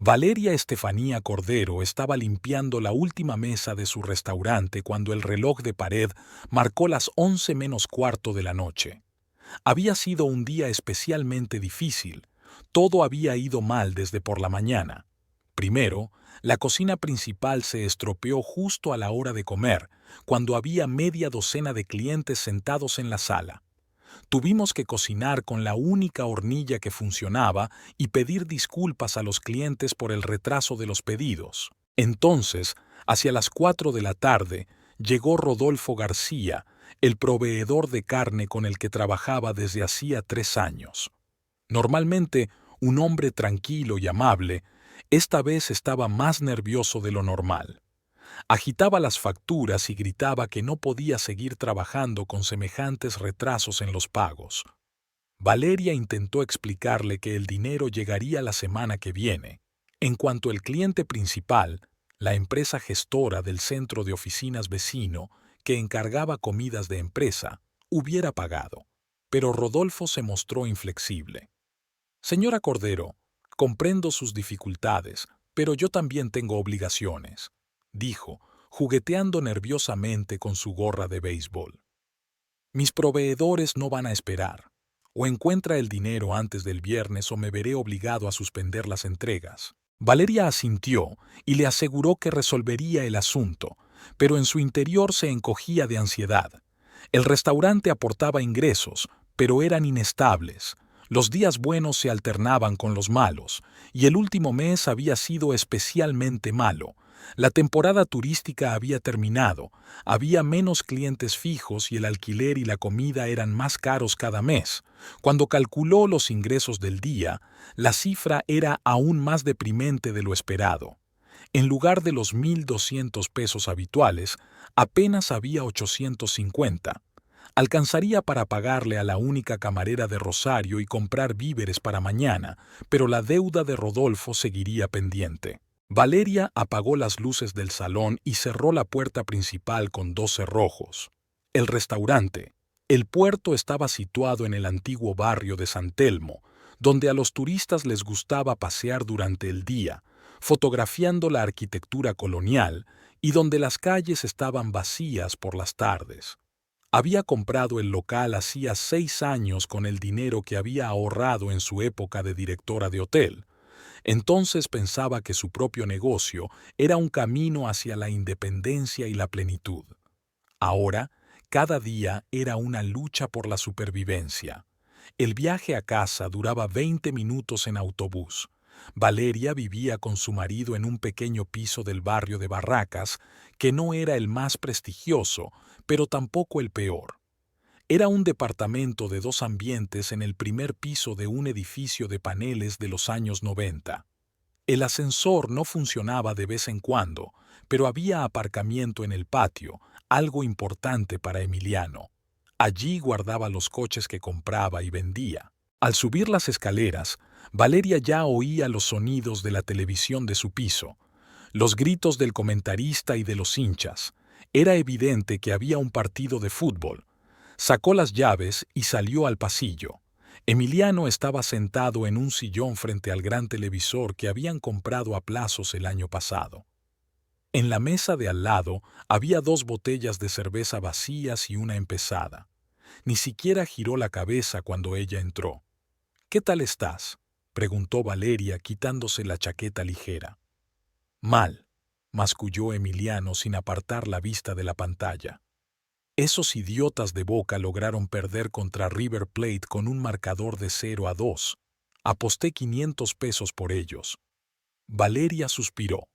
Valeria Estefanía Cordero estaba limpiando la última mesa de su restaurante cuando el reloj de pared marcó las 11 menos cuarto de la noche. Había sido un día especialmente difícil. Todo había ido mal desde por la mañana. Primero, la cocina principal se estropeó justo a la hora de comer, cuando había media docena de clientes sentados en la sala. Tuvimos que cocinar con la única hornilla que funcionaba y pedir disculpas a los clientes por el retraso de los pedidos. Entonces, hacia las 4 de la tarde, llegó Rodolfo García, el proveedor de carne con el que trabajaba desde hacía 3 años. Normalmente, un hombre tranquilo y amable, esta vez estaba más nervioso de lo normal. Agitaba las facturas y gritaba que no podía seguir trabajando con semejantes retrasos en los pagos. Valeria intentó explicarle que el dinero llegaría la semana que viene, en cuanto el cliente principal, la empresa gestora del centro de oficinas vecino, que encargaba comidas de empresa, hubiera pagado. Pero Rodolfo se mostró inflexible. Señora Cordero, comprendo sus dificultades, pero yo también tengo obligaciones, dijo, jugueteando nerviosamente con su gorra de béisbol. Mis proveedores no van a esperar. O encuentra el dinero antes del viernes o me veré obligado a suspender las entregas. Valeria asintió y le aseguró que resolvería el asunto, pero en su interior se encogía de ansiedad. El restaurante aportaba ingresos, pero eran inestables. Los días buenos se alternaban con los malos, y el último mes había sido especialmente malo. La temporada turística había terminado, había menos clientes fijos y el alquiler y la comida eran más caros cada mes. Cuando calculó los ingresos del día, la cifra era aún más deprimente de lo esperado. En lugar de los 1.200 pesos habituales, apenas había 850. Alcanzaría para pagarle a la única camarera de Rosario y comprar víveres para mañana, pero la deuda de Rodolfo seguiría pendiente. Valeria apagó las luces del salón y cerró la puerta principal con 2 cerrojos. El restaurante, el puerto, estaba situado en el antiguo barrio de San Telmo, donde a los turistas les gustaba pasear durante el día, fotografiando la arquitectura colonial, y donde las calles estaban vacías por las tardes. Había comprado el local hacía 6 años con el dinero que había ahorrado en su época de directora de hotel. Entonces pensaba que su propio negocio era un camino hacia la independencia y la plenitud. Ahora, cada día era una lucha por la supervivencia. El viaje a casa duraba 20 minutos en autobús. Valeria vivía con su marido en un pequeño piso del barrio de Barracas, que no era el más prestigioso, pero tampoco el peor. Era un departamento de 2 ambientes en el primer piso de un edificio de paneles de los años 90. El ascensor no funcionaba de vez en cuando, pero había aparcamiento en el patio, algo importante para Emiliano. Allí guardaba los coches que compraba y vendía. Al subir las escaleras, Valeria ya oía los sonidos de la televisión de su piso, los gritos del comentarista y de los hinchas. Era evidente que había un partido de fútbol. Sacó las llaves y salió al pasillo. Emiliano estaba sentado en un sillón frente al gran televisor que habían comprado a plazos el año pasado. En la mesa de al lado había 2 botellas de cerveza vacías y una empezada. Ni siquiera giró la cabeza cuando ella entró. «¿Qué tal estás?», preguntó Valeria quitándose la chaqueta ligera. «Mal», masculló Emiliano sin apartar la vista de la pantalla. Esos idiotas de Boca lograron perder contra River Plate con un marcador de 0-2. Aposté 500 pesos por ellos. Valeria suspiró.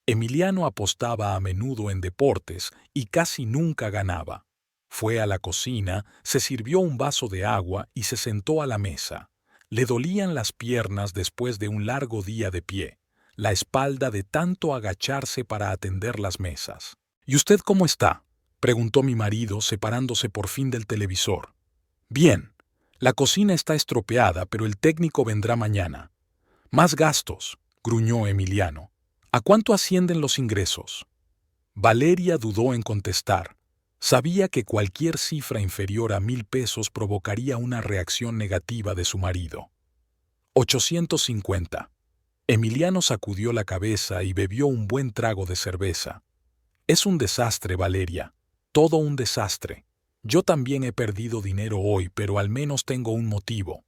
Emiliano apostaba a menudo en deportes y casi nunca ganaba. Fue a la cocina, se sirvió un vaso de agua y se sentó a la mesa. Le dolían las piernas después de un largo día de pie, la espalda de tanto agacharse para atender las mesas. «¿Y usted cómo está?», preguntó mi marido, separándose por fin del televisor. «Bien. La cocina está estropeada, pero el técnico vendrá mañana». «Más gastos», gruñó Emiliano. «¿A cuánto ascienden los ingresos?». Valeria dudó en contestar. Sabía que cualquier cifra inferior a 1.000 pesos provocaría una reacción negativa de su marido. 850. Emiliano sacudió la cabeza y bebió un buen trago de cerveza. Es un desastre, Valeria. Todo un desastre. Yo también he perdido dinero hoy, pero al menos tengo un motivo.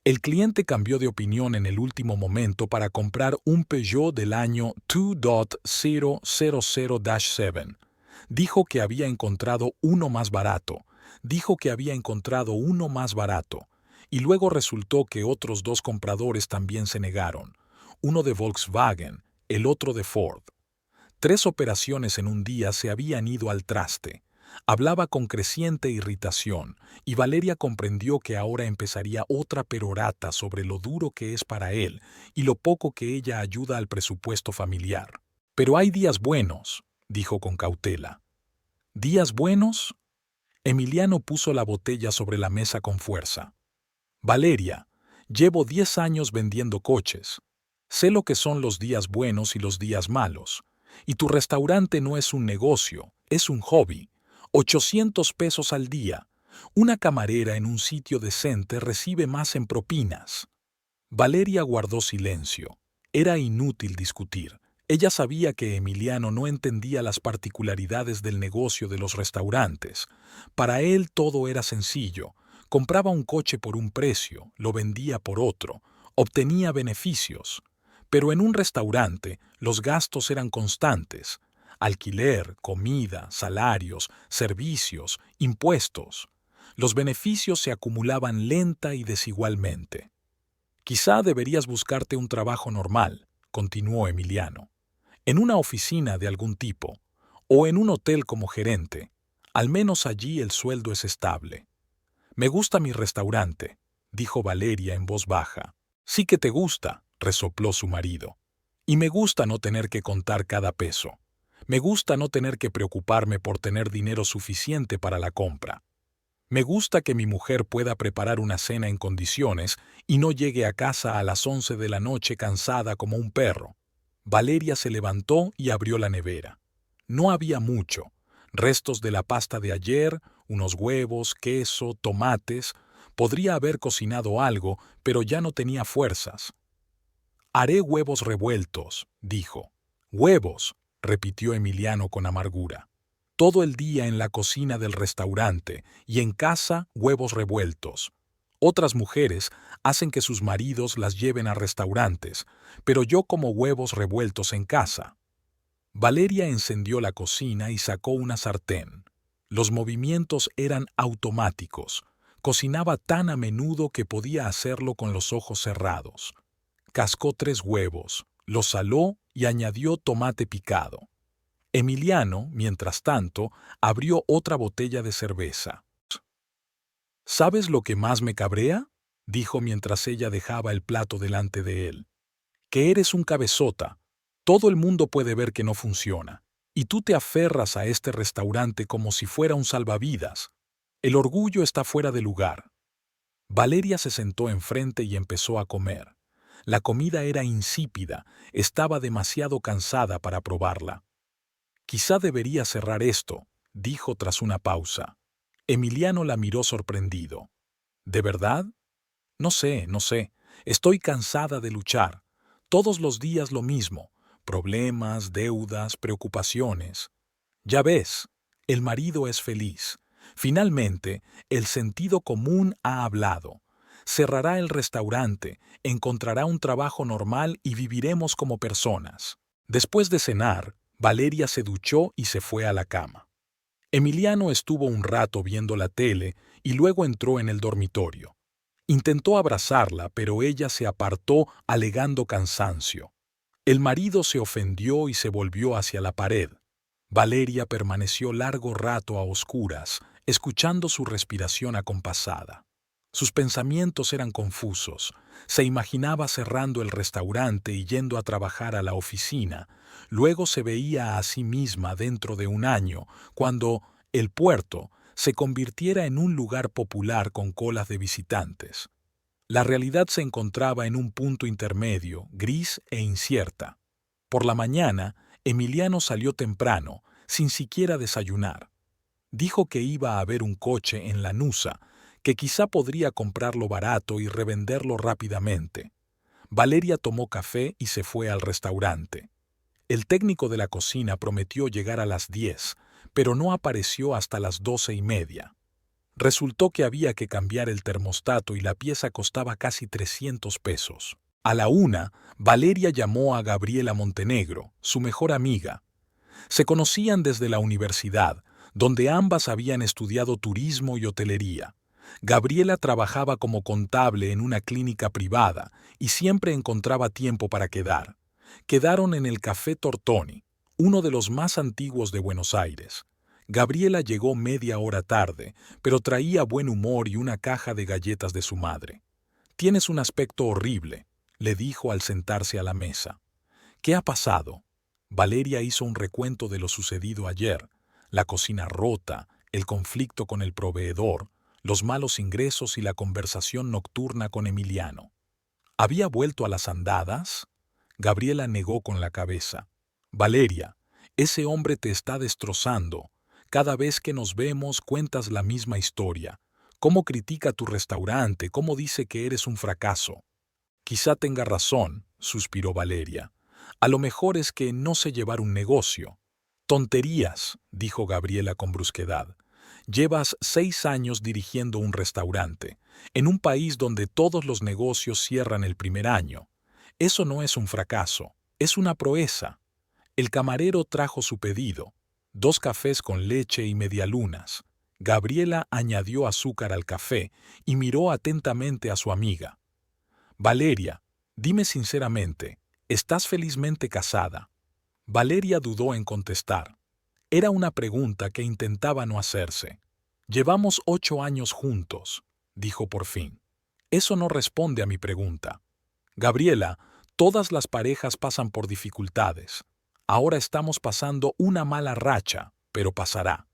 El cliente cambió de opinión en el último momento para comprar un Peugeot del año 2.000-7. Dijo que había encontrado uno más barato. Y luego resultó que otros dos compradores también se negaron. Uno de Volkswagen, el otro de Ford. 3 operaciones en un día se habían ido al traste. Hablaba con creciente irritación, y Valeria comprendió que ahora empezaría otra perorata sobre lo duro que es para él y lo poco que ella ayuda al presupuesto familiar. Pero hay días buenos, dijo con cautela. ¿Días buenos? Emiliano puso la botella sobre la mesa con fuerza. Valeria, llevo 10 años vendiendo coches. Sé lo que son los días buenos y los días malos. Y tu restaurante no es un negocio, es un hobby. 800 pesos al día. Una camarera en un sitio decente recibe más en propinas. Valeria guardó silencio. Era inútil discutir. Ella sabía que Emiliano no entendía las particularidades del negocio de los restaurantes. Para él todo era sencillo. Compraba un coche por un precio, lo vendía por otro, obtenía beneficios. Pero en un restaurante los gastos eran constantes. Alquiler, comida, salarios, servicios, impuestos. Los beneficios se acumulaban lenta y desigualmente. Quizá deberías buscarte un trabajo normal, continuó Emiliano, en una oficina de algún tipo, o en un hotel como gerente. Al menos allí el sueldo es estable. Me gusta mi restaurante, dijo Valeria en voz baja. Sí que te gusta, resopló su marido. Y me gusta no tener que contar cada peso. Me gusta no tener que preocuparme por tener dinero suficiente para la compra. Me gusta que mi mujer pueda preparar una cena en condiciones y no llegue a casa a las 11 de la noche cansada como un perro. Valeria se levantó y abrió la nevera. No había mucho. Restos de la pasta de ayer, unos huevos, queso, tomates. Podría haber cocinado algo, pero ya no tenía fuerzas. Haré huevos revueltos, dijo. Huevos, repitió Emiliano con amargura. Todo el día en la cocina del restaurante y en casa huevos revueltos. Otras mujeres hacen que sus maridos las lleven a restaurantes, pero yo como huevos revueltos en casa. Valeria encendió la cocina y sacó una sartén. Los movimientos eran automáticos. Cocinaba tan a menudo que podía hacerlo con los ojos cerrados. Cascó 3 huevos, los saló y añadió tomate picado. Emiliano, mientras tanto, abrió otra botella de cerveza. ¿Sabes lo que más me cabrea?, dijo mientras ella dejaba el plato delante de él. Que eres un cabezota. Todo el mundo puede ver que no funciona. Y tú te aferras a este restaurante como si fuera un salvavidas. El orgullo está fuera de lugar. Valeria se sentó enfrente y empezó a comer. La comida era insípida, estaba demasiado cansada para probarla. Quizá debería cerrar esto, dijo tras una pausa. Emiliano la miró sorprendido. ¿De verdad? No sé. Estoy cansada de luchar. Todos los días lo mismo. Problemas, deudas, preocupaciones. Ya ves, el marido es feliz. Finalmente, el sentido común ha hablado. Cerrará el restaurante, encontrará un trabajo normal y viviremos como personas. Después de cenar, Valeria se duchó y se fue a la cama. Emiliano estuvo un rato viendo la tele y luego entró en el dormitorio. Intentó abrazarla, pero ella se apartó alegando cansancio. El marido se ofendió y se volvió hacia la pared. Valeria permaneció largo rato a oscuras, escuchando su respiración acompasada. Sus pensamientos eran confusos. Se imaginaba cerrando el restaurante y yendo a trabajar a la oficina. Luego se veía a sí misma dentro de un año, cuando el puerto se convirtiera en un lugar popular con colas de visitantes. La realidad se encontraba en un punto intermedio, gris e incierta. Por la mañana, Emiliano salió temprano, sin siquiera desayunar. Dijo que iba a ver un coche en Lanuza, que quizá podría comprarlo barato y revenderlo rápidamente. Valeria tomó café y se fue al restaurante. El técnico de la cocina prometió llegar a las 10, pero no apareció hasta las 12:30. Resultó que había que cambiar el termostato y la pieza costaba casi 300 pesos. A la 1, Valeria llamó a Gabriela Montenegro, su mejor amiga. Se conocían desde la universidad, donde ambas habían estudiado turismo y hotelería. Gabriela trabajaba como contable en una clínica privada y siempre encontraba tiempo para quedar. Quedaron en el Café Tortoni, uno de los más antiguos de Buenos Aires. Gabriela llegó media hora tarde, pero traía buen humor y una caja de galletas de su madre. «Tienes un aspecto horrible», le dijo al sentarse a la mesa. «¿Qué ha pasado?» Valeria hizo un recuento de lo sucedido ayer: la cocina rota, el conflicto con el proveedor, los malos ingresos y la conversación nocturna con Emiliano. ¿Había vuelto a las andadas? Gabriela negó con la cabeza. «Valeria, ese hombre te está destrozando. Cada vez que nos vemos cuentas la misma historia. Cómo critica tu restaurante, cómo dice que eres un fracaso». «Quizá tenga razón», suspiró Valeria. «A lo mejor es que no sé llevar un negocio». «Tonterías», dijo Gabriela con brusquedad. «Llevas 6 años dirigiendo un restaurante, en un país donde todos los negocios cierran el primer año. Eso no es un fracaso, es una proeza». El camarero trajo su pedido: 2 cafés con leche y medialunas. Gabriela añadió azúcar al café y miró atentamente a su amiga. «Valeria, dime sinceramente, ¿estás felizmente casada?» Valeria dudó en contestar. Era una pregunta que intentaba no hacerse. «Llevamos 8 años juntos», dijo por fin. «Eso no responde a mi pregunta». «Gabriela, todas las parejas pasan por dificultades. Ahora estamos pasando una mala racha, pero pasará».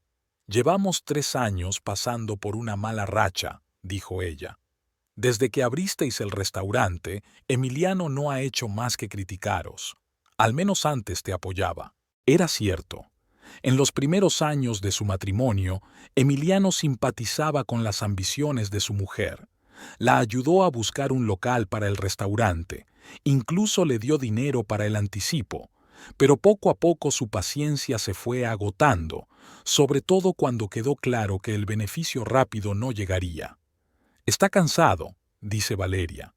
«Llevamos 3 años pasando por una mala racha», dijo ella. «Desde que abristeis el restaurante, Emiliano no ha hecho más que criticaros. Al menos antes te apoyaba». Era cierto. En los primeros años de su matrimonio, Emiliano simpatizaba con las ambiciones de su mujer. La ayudó a buscar un local para el restaurante, incluso le dio dinero para el anticipo, pero poco a poco su paciencia se fue agotando, sobre todo cuando quedó claro que el beneficio rápido no llegaría. «Está cansado», dice Valeria.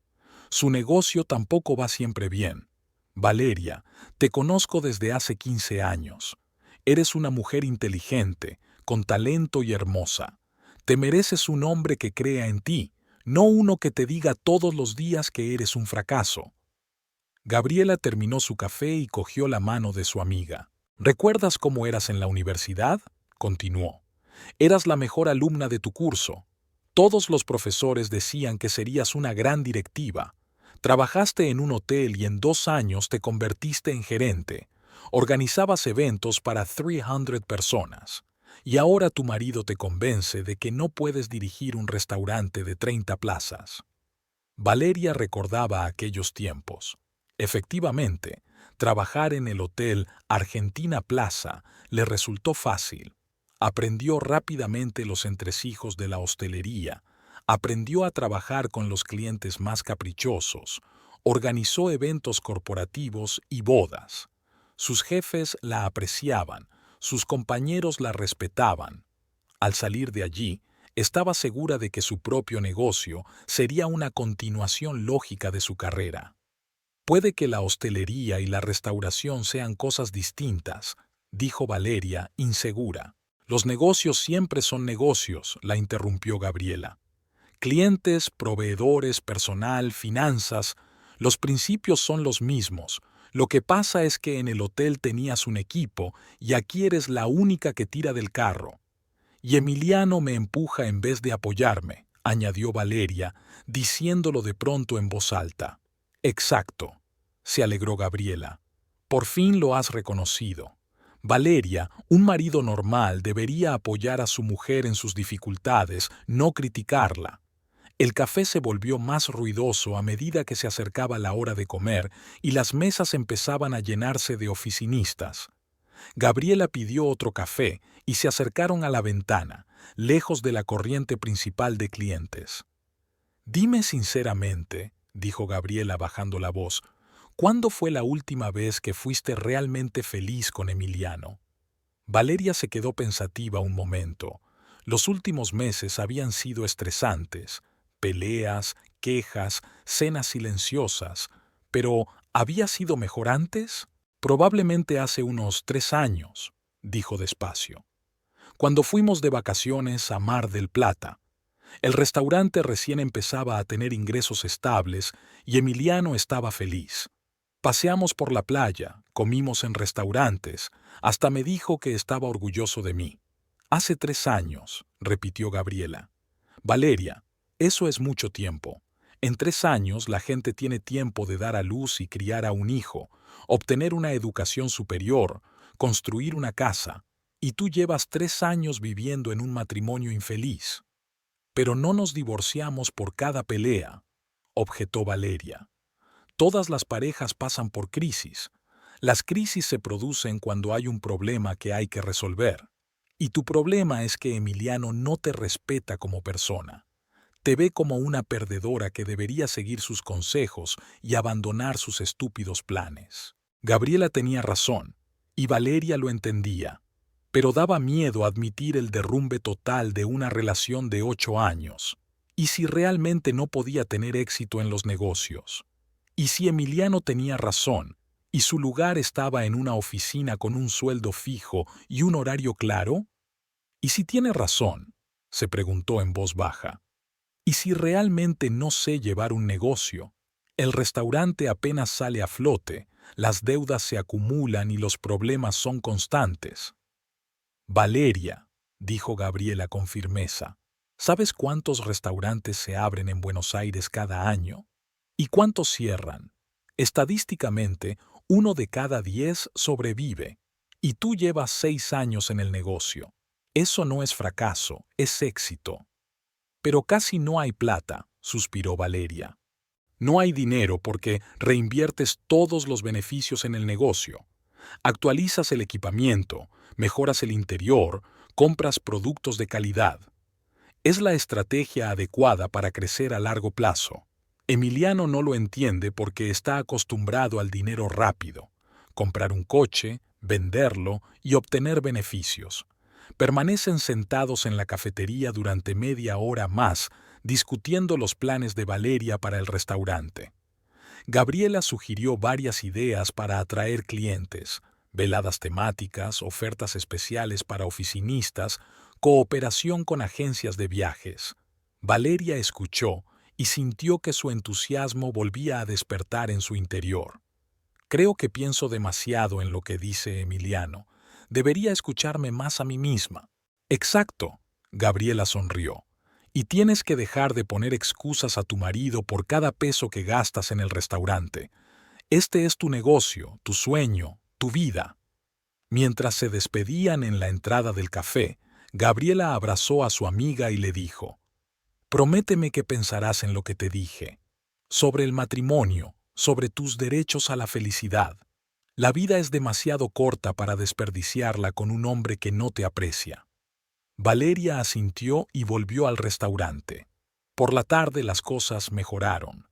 «Su negocio tampoco va siempre bien. Valeria, te conozco desde hace 15 años. Eres una mujer inteligente, con talento y hermosa. Te mereces un hombre que crea en ti, no uno que te diga todos los días que eres un fracaso». Gabriela terminó su café y cogió la mano de su amiga. «¿Recuerdas cómo eras en la universidad?», continuó. «Eras la mejor alumna de tu curso. Todos los profesores decían que serías una gran directiva. Trabajaste en un hotel y en 2 años te convertiste en gerente. Organizabas eventos para 300 personas. Y ahora tu marido te convence de que no puedes dirigir un restaurante de 30 plazas». Valeria recordaba aquellos tiempos. Efectivamente, trabajar en el hotel Argentina Plaza le resultó fácil. Aprendió rápidamente los entresijos de la hostelería, aprendió a trabajar con los clientes más caprichosos, organizó eventos corporativos y bodas. Sus jefes la apreciaban, sus compañeros la respetaban. Al salir de allí, estaba segura de que su propio negocio sería una continuación lógica de su carrera. «Puede que la hostelería y la restauración sean cosas distintas», dijo Valeria, insegura. «Los negocios siempre son negocios», la interrumpió Gabriela. «Clientes, proveedores, personal, finanzas, los principios son los mismos. Lo que pasa es que en el hotel tenías un equipo y aquí eres la única que tira del carro. Y Emiliano me empuja en vez de apoyarme», añadió Valeria, diciéndolo de pronto en voz alta. «Exacto», se alegró Gabriela. «Por fin lo has reconocido. Valeria, un marido normal debería apoyar a su mujer en sus dificultades, no criticarla». El café se volvió más ruidoso a medida que se acercaba la hora de comer y las mesas empezaban a llenarse de oficinistas. Gabriela pidió otro café y se acercaron a la ventana, lejos de la corriente principal de clientes. «Dime sinceramente», dijo Gabriela bajando la voz, ¿cuándo fue la última vez que fuiste realmente feliz con Emiliano? Valeria se quedó pensativa un momento. Los últimos meses habían sido estresantes, peleas, quejas, cenas silenciosas, pero ¿había sido mejor antes? Probablemente hace unos 3 años, dijo despacio, cuando fuimos de vacaciones a Mar del Plata. El restaurante recién empezaba a tener ingresos estables y Emiliano estaba feliz. Paseamos por la playa, comimos en restaurantes, hasta me dijo que estaba orgulloso de mí. Hace 3 años, repitió Gabriela. Valeria, eso es mucho tiempo. En 3 años la gente tiene tiempo de dar a luz y criar a un hijo, obtener una educación superior, construir una casa, y tú llevas 3 años viviendo en un matrimonio infeliz. Pero no nos divorciamos por cada pelea, objetó Valeria. Todas las parejas pasan por crisis. Las crisis se producen cuando hay un problema que hay que resolver. Y tu problema es que Emiliano no te respeta como persona. Te ve como una perdedora que debería seguir sus consejos y abandonar sus estúpidos planes. Gabriela tenía razón, y Valeria lo entendía, pero daba miedo admitir el derrumbe total de una relación de 8 años. ¿Y si realmente no podía tener éxito en los negocios? ¿Y si Emiliano tenía razón, y su lugar estaba en una oficina con un sueldo fijo y un horario claro? ¿Y si tiene razón?, se preguntó en voz baja. ¿Y si realmente no sé llevar un negocio? El restaurante apenas sale a flote, las deudas se acumulan y los problemas son constantes. Valeria, dijo Gabriela con firmeza, ¿sabes cuántos restaurantes se abren en Buenos Aires cada año? ¿Y cuántos cierran? Estadísticamente, 1 de cada 10 sobrevive, y tú llevas 6 años en el negocio. Eso no es fracaso, es éxito. Pero casi no hay plata, suspiró Valeria. No hay dinero porque reinviertes todos los beneficios en el negocio. Actualizas el equipamiento, mejoras el interior, compras productos de calidad. Es la estrategia adecuada para crecer a largo plazo. Emiliano no lo entiende porque está acostumbrado al dinero rápido. Comprar un coche, venderlo y obtener beneficios. Permanecen sentados en la cafetería durante media hora más, discutiendo los planes de Valeria para el restaurante. Gabriela sugirió varias ideas para atraer clientes: veladas temáticas, ofertas especiales para oficinistas, cooperación con agencias de viajes. Valeria escuchó y sintió que su entusiasmo volvía a despertar en su interior. Creo que pienso demasiado en lo que dice Emiliano. Debería escucharme más a mí misma. Exacto, Gabriela sonrió. Y tienes que dejar de poner excusas a tu marido por cada peso que gastas en el restaurante. Este es tu negocio, tu sueño, tu vida. Mientras se despedían en la entrada del café, Gabriela abrazó a su amiga y le dijo: «Prométeme que pensarás en lo que te dije, sobre el matrimonio, sobre tus derechos a la felicidad. La vida es demasiado corta para desperdiciarla con un hombre que no te aprecia». Valeria asintió y volvió al restaurante. Por la tarde las cosas mejoraron.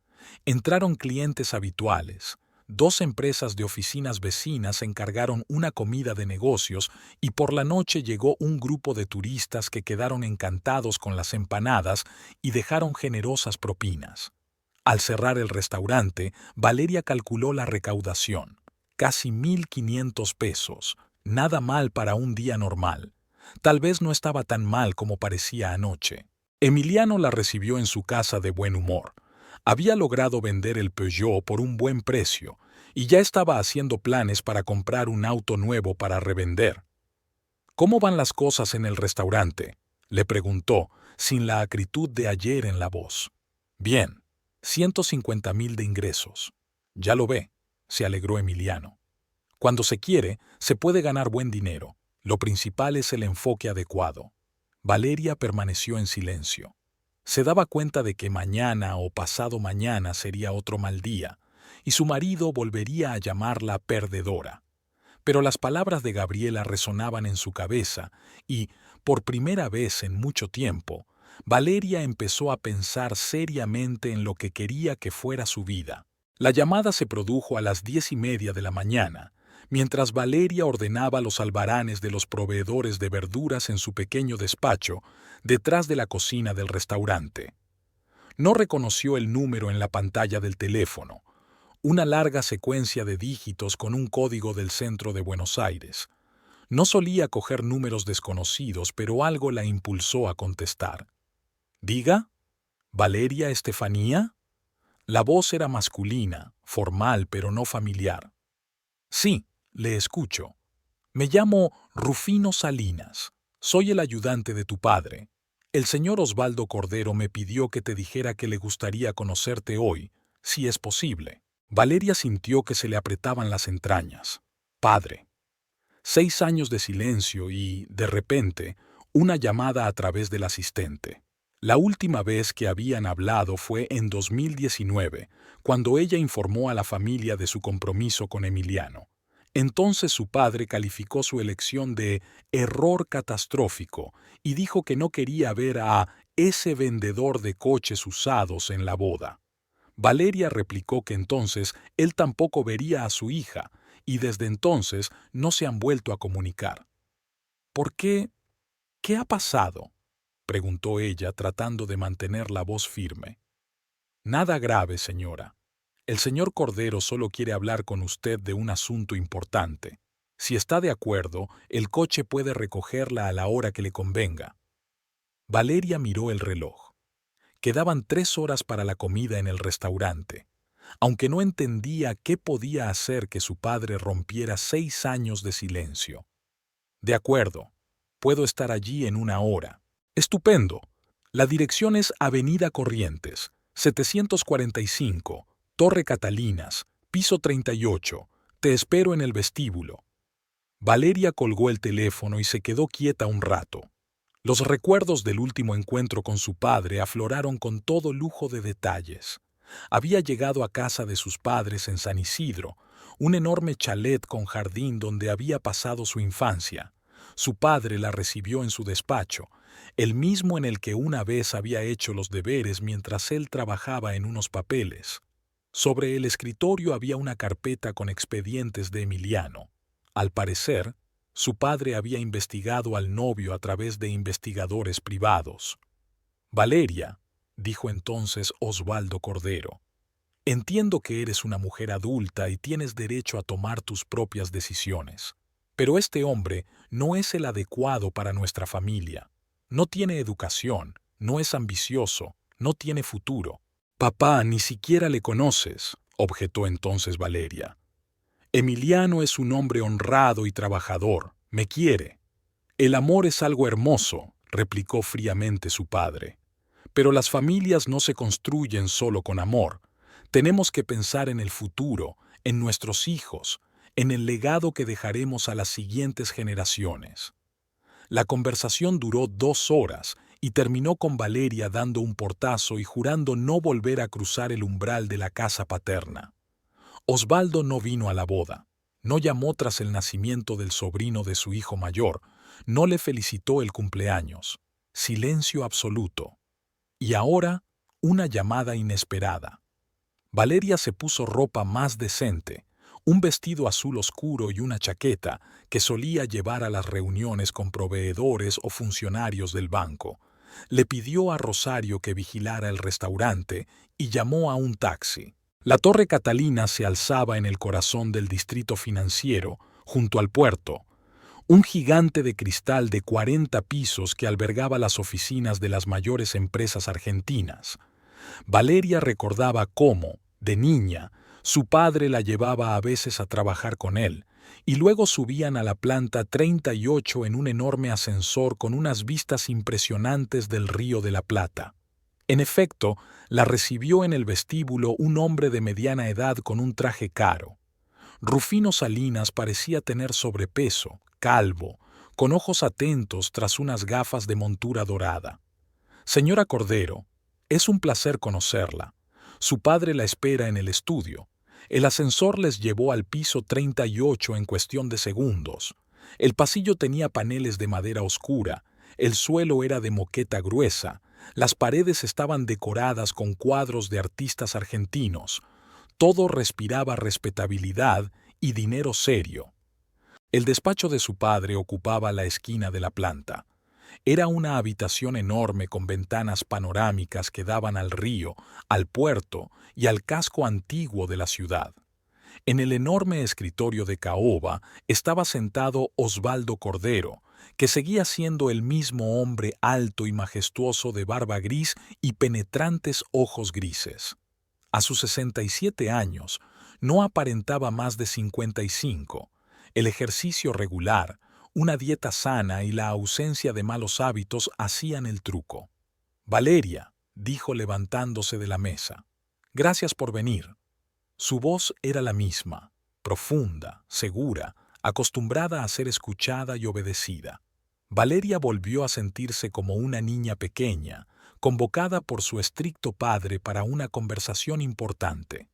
Entraron clientes habituales. 2 empresas de oficinas vecinas encargaron una comida de negocios y por la noche llegó un grupo de turistas que quedaron encantados con las empanadas y dejaron generosas propinas. Al cerrar el restaurante, Valeria calculó la recaudación. Casi 1.500 pesos. Nada mal para un día normal. Tal vez no estaba tan mal como parecía anoche. Emiliano la recibió en su casa de buen humor. Había logrado vender el Peugeot por un buen precio y ya estaba haciendo planes para comprar un auto nuevo para revender. «¿Cómo van las cosas en el restaurante?», le preguntó, sin la acritud de ayer en la voz. «Bien, 150.000 de ingresos». «Ya lo ve», se alegró Emiliano. «Cuando se quiere, se puede ganar buen dinero. Lo principal es el enfoque adecuado». Valeria permaneció en silencio. Se daba cuenta de que mañana o pasado mañana sería otro mal día, y su marido volvería a llamarla perdedora. Pero las palabras de Gabriela resonaban en su cabeza y, por primera vez en mucho tiempo, Valeria empezó a pensar seriamente en lo que quería que fuera su vida. La llamada se produjo a las 10:30 de la mañana, mientras Valeria ordenaba los albaranes de los proveedores de verduras en su pequeño despacho, detrás de la cocina del restaurante. No reconoció el número en la pantalla del teléfono, una larga secuencia de dígitos con un código del centro de Buenos Aires. No solía coger números desconocidos, pero algo la impulsó a contestar. «Diga, ¿Valeria Estefanía?» La voz era masculina, formal pero no familiar. «Sí, le escucho. Me llamo Rufino Salinas. Soy el ayudante de tu padre. El señor Osvaldo Cordero me pidió que te dijera que le gustaría conocerte hoy, si es posible». Valeria sintió que se le apretaban las entrañas. Padre. 6 años de silencio y, de repente, una llamada a través del asistente. La última vez que habían hablado fue en 2019, cuando ella informó a la familia de su compromiso con Emiliano. Entonces su padre calificó su elección de error catastrófico y dijo que no quería ver a ese vendedor de coches usados en la boda. Valeria replicó que entonces él tampoco vería a su hija, y desde entonces no se han vuelto a comunicar. «¿Por qué? ¿Qué ha pasado?», preguntó ella, tratando de mantener la voz firme. «Nada grave, señora. El señor Cordero solo quiere hablar con usted de un asunto importante. Si está de acuerdo, el coche puede recogerla a la hora que le convenga». Valeria miró el reloj. Quedaban 3 horas para la comida en el restaurante. Aunque no entendía qué podía hacer que su padre rompiera 6 años de silencio. «De acuerdo. Puedo estar allí en 1 hora». «Estupendo. La dirección es Avenida Corrientes, 745, Torre Catalinas, piso 38. Te espero en el vestíbulo». Valeria colgó el teléfono y se quedó quieta un rato. Los recuerdos del último encuentro con su padre afloraron con todo lujo de detalles. Había llegado a casa de sus padres en San Isidro, un enorme chalet con jardín donde había pasado su infancia. Su padre la recibió en su despacho, el mismo en el que una vez había hecho los deberes mientras él trabajaba en unos papeles. Sobre el escritorio había una carpeta con expedientes de Emiliano. Al parecer, su padre había investigado al novio a través de investigadores privados. «Valeria», dijo entonces Osvaldo Cordero, «entiendo que eres una mujer adulta y tienes derecho a tomar tus propias decisiones. Pero este hombre no es el adecuado para nuestra familia. No tiene educación, no es ambicioso, no tiene futuro». «Papá, ni siquiera le conoces», objetó entonces Valeria. «Emiliano es un hombre honrado y trabajador, me quiere». «El amor es algo hermoso», replicó fríamente su padre. «Pero las familias no se construyen solo con amor. Tenemos que pensar en el futuro, en nuestros hijos, en el legado que dejaremos a las siguientes generaciones». La conversación duró 2 horas y terminó con Valeria dando un portazo y jurando no volver a cruzar el umbral de la casa paterna. Osvaldo no vino a la boda, no llamó tras el nacimiento del sobrino de su hijo mayor, no le felicitó el cumpleaños. Silencio absoluto. Y ahora, una llamada inesperada. Valeria se puso ropa más decente, un vestido azul oscuro y una chaqueta que solía llevar a las reuniones con proveedores o funcionarios del banco. Le pidió a Rosario que vigilara el restaurante y llamó a un taxi. La Torre Catalina se alzaba en el corazón del distrito financiero, junto al puerto, un gigante de cristal de 40 pisos que albergaba las oficinas de las mayores empresas argentinas. Valeria recordaba cómo, de niña, su padre la llevaba a veces a trabajar con él, y luego subían a la planta 38 en un enorme ascensor con unas vistas impresionantes del Río de la Plata. En efecto, la recibió en el vestíbulo un hombre de mediana edad con un traje caro. Rufino Salinas parecía tener sobrepeso, calvo, con ojos atentos tras unas gafas de montura dorada. «Señora Cordero, es un placer conocerla. Su padre la espera en el estudio». El ascensor les llevó al piso 38 en cuestión de segundos. El pasillo tenía paneles de madera oscura, el suelo era de moqueta gruesa, Las paredes estaban decoradas con cuadros de artistas argentinos. Todo respiraba respetabilidad y dinero serio. El despacho de su padre ocupaba la esquina de la planta. Era una habitación enorme con ventanas panorámicas que daban al río, al puerto y al casco antiguo de la ciudad. En el enorme escritorio de caoba estaba sentado Osvaldo Cordero, que seguía siendo el mismo hombre alto y majestuoso de barba gris y penetrantes ojos grises. A sus 67 años, no aparentaba más de 55. El ejercicio regular, una dieta sana y la ausencia de malos hábitos hacían el truco. «Valeria», dijo levantándose de la mesa, «gracias por venir». Su voz era la misma, profunda, segura, acostumbrada a ser escuchada y obedecida. Valeria volvió a sentirse como una niña pequeña, convocada por su estricto padre para una conversación importante.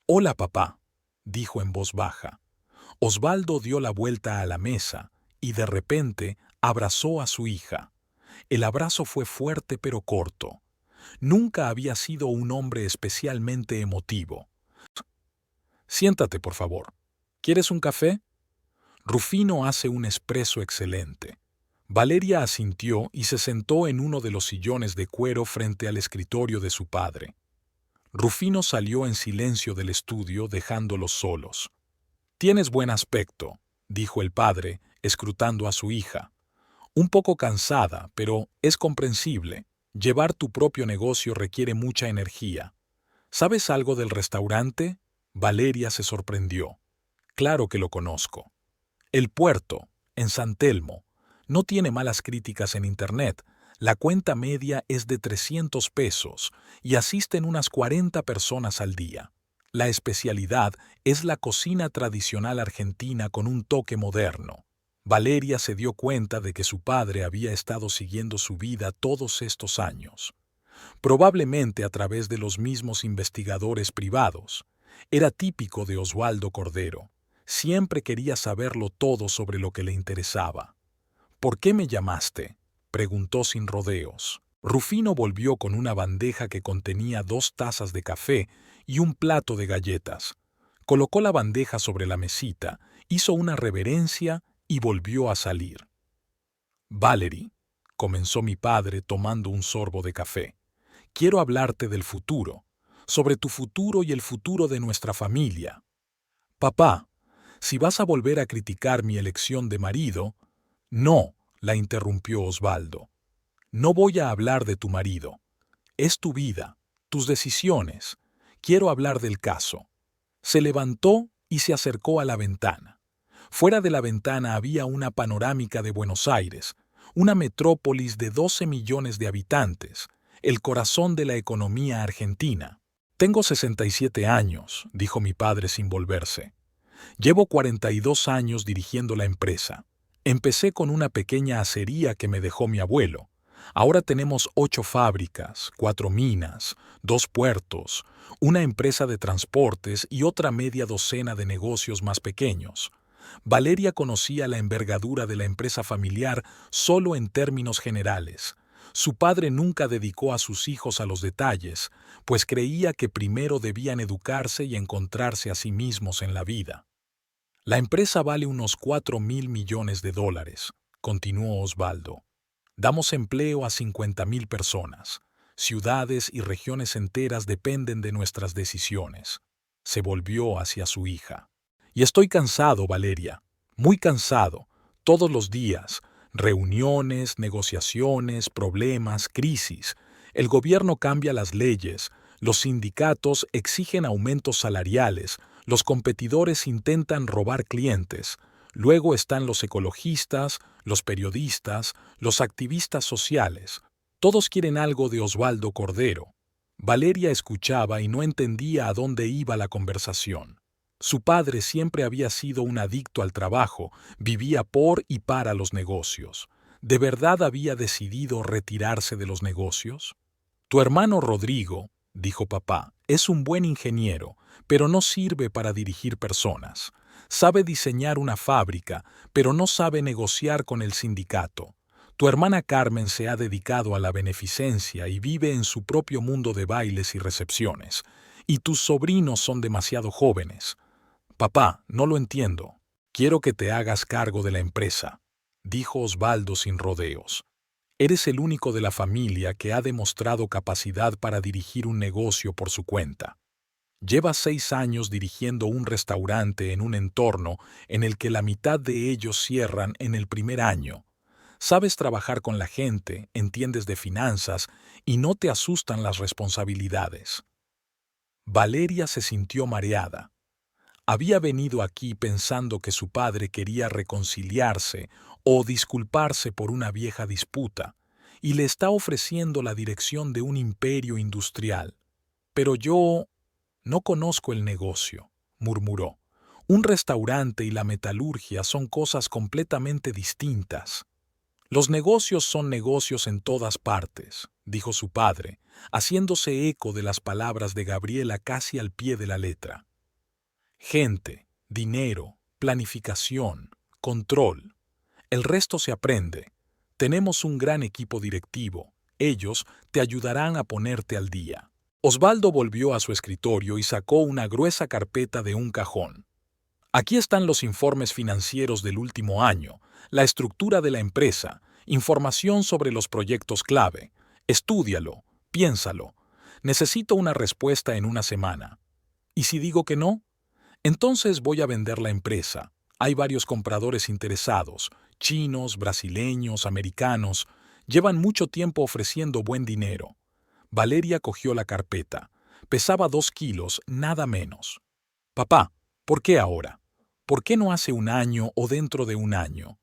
«Hola, papá», dijo en voz baja. Osvaldo dio la vuelta a la mesa y de repente abrazó a su hija. El abrazo fue fuerte pero corto. Nunca había sido un hombre especialmente emotivo. «Siéntate, por favor. ¿Quieres un café?» «Rufino hace un espresso excelente». Valeria asintió y se sentó en uno de los sillones de cuero frente al escritorio de su padre. Rufino salió en silencio del estudio, dejándolos solos. «Tienes buen aspecto», dijo el padre, escrutando a su hija. «Un poco cansada, pero es comprensible. Llevar tu propio negocio requiere mucha energía. ¿Sabes algo del restaurante?» Valeria se sorprendió. «Claro que lo conozco. El Puerto, en San Telmo. No tiene malas críticas en Internet. La cuenta media es de 300 pesos y asisten unas 40 personas al día. La especialidad es la cocina tradicional argentina con un toque moderno». Valeria se dio cuenta de que su padre había estado siguiendo su vida todos estos años. Probablemente a través de los mismos investigadores privados. Era típico de Osvaldo Cordero. Siempre quería saberlo todo sobre lo que le interesaba. «¿Por qué me llamaste?», preguntó sin rodeos. Rufino volvió con una bandeja que contenía 2 tazas de café y un plato de galletas. Colocó la bandeja sobre la mesita, hizo una reverencia y volvió a salir. «Valerie», comenzó mi padre tomando un sorbo de café, «quiero hablarte del futuro, sobre tu futuro y el futuro de nuestra familia». «Papá, si vas a volver a criticar mi elección de marido…» «No», la interrumpió Osvaldo. «No voy a hablar de tu marido. Es tu vida, tus decisiones. Quiero hablar del caso». Se levantó y se acercó a la ventana. Fuera de la ventana había una panorámica de Buenos Aires, una metrópolis de 12 millones de habitantes, el corazón de la economía argentina. «Tengo 67 años», dijo mi padre sin volverse. «Llevo 42 años dirigiendo la empresa. Empecé con una pequeña acería que me dejó mi abuelo. Ahora tenemos 8 fábricas, 4 minas, 2 puertos, una empresa de transportes y otra media docena de negocios más pequeños». Valeria conocía la envergadura de la empresa familiar solo en términos generales. Su padre nunca dedicó a sus hijos a los detalles, pues creía que primero debían educarse y encontrarse a sí mismos en la vida. «La empresa vale unos 4.000 millones de dólares», continuó Osvaldo. «Damos empleo a 50.000 personas. Ciudades y regiones enteras dependen de nuestras decisiones». Se volvió hacia su hija. «Y estoy cansado, Valeria, muy cansado, todos los días. Reuniones, negociaciones, problemas, crisis. El gobierno cambia las leyes, los sindicatos exigen aumentos salariales, los competidores intentan robar clientes. Luego están los ecologistas, los periodistas, los activistas sociales. Todos quieren algo de Osvaldo Cordero». Valeria escuchaba y no entendía a dónde iba la conversación. Su padre siempre había sido un adicto al trabajo, vivía por y para los negocios. ¿De verdad había decidido retirarse de los negocios? «Tu hermano Rodrigo», dijo papá, «es un buen ingeniero, pero no sirve para dirigir personas. Sabe diseñar una fábrica, pero no sabe negociar con el sindicato. Tu hermana Carmen se ha dedicado a la beneficencia y vive en su propio mundo de bailes y recepciones, y tus sobrinos son demasiado jóvenes. Papá, no lo entiendo. Quiero que te hagas cargo de la empresa, dijo Osvaldo sin rodeos. Eres el único de la familia que ha demostrado capacidad para dirigir un negocio por su cuenta. Llevas 6 años dirigiendo un restaurante en un entorno en el que la mitad de ellos cierran en el primer año. Sabes trabajar con la gente, entiendes de finanzas y no te asustan las responsabilidades. Valeria se sintió mareada. Había venido aquí pensando que su padre quería reconciliarse o disculparse por una vieja disputa, y le está ofreciendo la dirección de un imperio industrial. Pero yo no conozco el negocio, murmuró. Un restaurante y la metalurgia son cosas completamente distintas. Los negocios son negocios en todas partes, dijo su padre, haciéndose eco de las palabras de Gabriela casi al pie de la letra. Gente, dinero, planificación, control. El resto se aprende. Tenemos un gran equipo directivo. Ellos te ayudarán a ponerte al día. Osvaldo volvió a su escritorio y sacó una gruesa carpeta de un cajón. Aquí están los informes financieros del último año, la estructura de la empresa, información sobre los proyectos clave. Estúdialo, piénsalo. Necesito una respuesta en una semana. ¿Y si digo que no? Entonces voy a vender la empresa. Hay varios compradores interesados, chinos, brasileños, americanos. Llevan mucho tiempo ofreciendo buen dinero. Valeria cogió la carpeta. Pesaba 2 kilos, nada menos. Papá, ¿por qué ahora? ¿Por qué no hace un año o dentro de un año?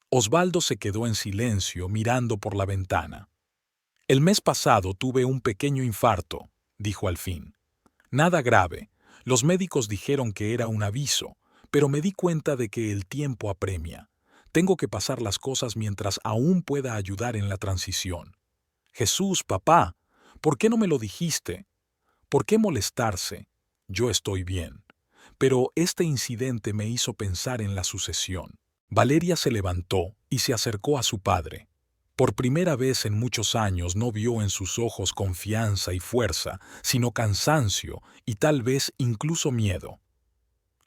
Osvaldo se quedó en silencio mirando por la ventana. El mes pasado tuve un pequeño infarto, dijo al fin. Nada grave. Los médicos dijeron que era un aviso, pero me di cuenta de que el tiempo apremia. Tengo que pasar las cosas mientras aún pueda ayudar en la transición. Jesús, papá, ¿por qué no me lo dijiste? ¿Por qué molestarse? Yo estoy bien. Pero este incidente me hizo pensar en la sucesión. Valeria se levantó y se acercó a su padre. Por primera vez en muchos años no vio en sus ojos confianza y fuerza, sino cansancio y tal vez incluso miedo.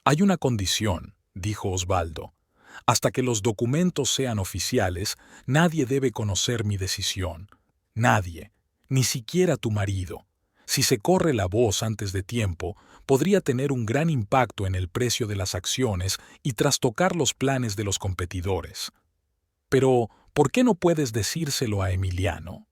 Hay una condición, dijo Osvaldo. Hasta que los documentos sean oficiales, nadie debe conocer mi decisión. Nadie, ni siquiera tu marido. Si se corre la voz antes de tiempo, podría tener un gran impacto en el precio de las acciones y trastocar los planes de los competidores. Pero, ¿por qué no puedes decírselo a Emiliano?